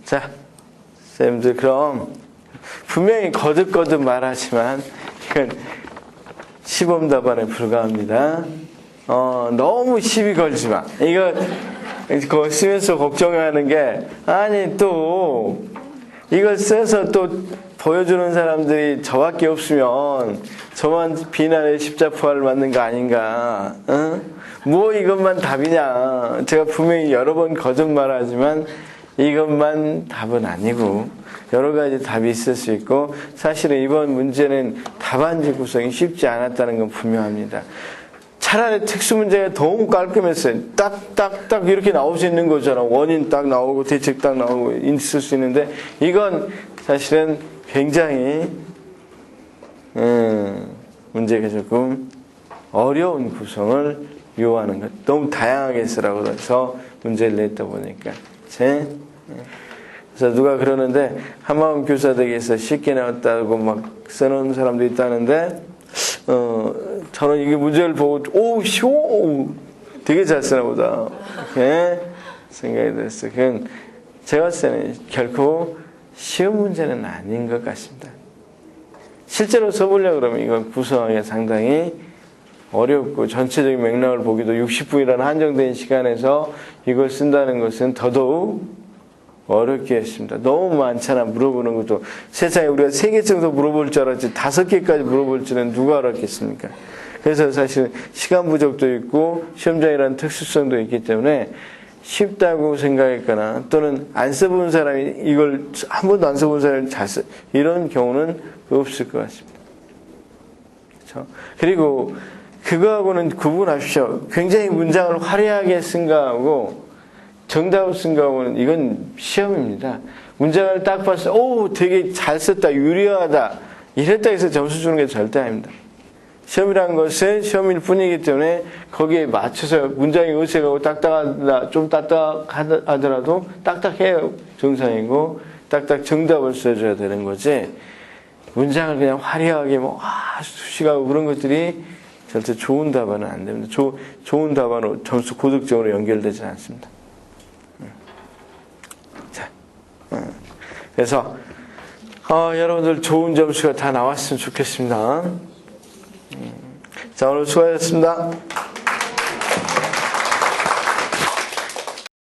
자, 쌤들 그럼 분명히 거듭거듭 말하지만 이건 시범 답안에 불과합니다. 너무 시비 걸지 마. 이거 그거 쓰면서 걱정하는 게 아니 또 이걸 써서 또 보여주는 사람들이 저밖에 없으면 저만 비난의 십자포화를 맞는 거 아닌가? 뭐 이것만 답이냐? 제가 분명히 여러 번 거짓말하지만 이것만 답은 아니고 여러 가지 답이 있을 수 있고 사실은 이번 문제는 답안지 구성이 쉽지 않았다는 건 분명합니다. 차라리 특수 문제가 너무 깔끔했어요. 딱 이렇게 나올 수 있는 거잖아. 원인 딱 나오고 대책 딱 나오고 있을 수 있는데 이건 사실은 굉장히 문제가 조금 어려운 구성을 요하는 것. 너무 다양하게 쓰라고 해서 문제를 냈다 보니까. 그래서 누가 그러는데 한마음 교사되기에서 쉽게 나왔다고 막 써놓은 사람도 있다는데 저는 이게 문제를 보고 쉬워 되게 잘 쓰나 보다 이렇게 생각이 들었어요. 그건 제가 봤을 때는 결코 쉬운 문제는 아닌 것 같습니다. 실제로 써보려고 그러면 이건 구성하기가 상당히 어렵고 전체적인 맥락을 보기도 60분이라는 한정된 시간에서 이걸 쓴다는 것은 더더욱 어렵게 했습니다. 너무 많잖아. 물어보는 것도 세상에 우리가 3개 정도 물어볼 줄 알았지 5개까지 물어볼 줄은 누가 알았겠습니까? 그래서 사실 시간 부족도 있고 시험장이라는 특수성도 있기 때문에 쉽다고 생각했거나 또는 안 써본 사람이 이걸 한 번도 안 써본 사람이 잘 써 이런 경우는 없을 것 같습니다. 그렇죠? 그리고 그거하고는 구분하십시오. 굉장히 문장을 화려하게 쓴 거하고 정답을 쓴 거하고는 이건 시험입니다. 문장을 딱 봤을 때 되게 잘 썼다, 유리하다 이랬다 해서 점수 주는 게 절대 아닙니다. 시험이라는 것은 시험일 뿐이기 때문에 거기에 맞춰서 문장이 어색하고 딱딱하다, 좀 딱딱하더라도 딱딱해야 정상이고 딱딱 정답을 써줘야 되는 거지 문장을 그냥 화려하게 수식하고 그런 것들이 절대 좋은 답안은 안 됩니다. 좋은 답안으로 점수 고득점으로 연결되지 않습니다. 자, 그래서 여러분들 좋은 점수가 다 나왔으면 좋겠습니다. 자, 오늘 수고하셨습니다.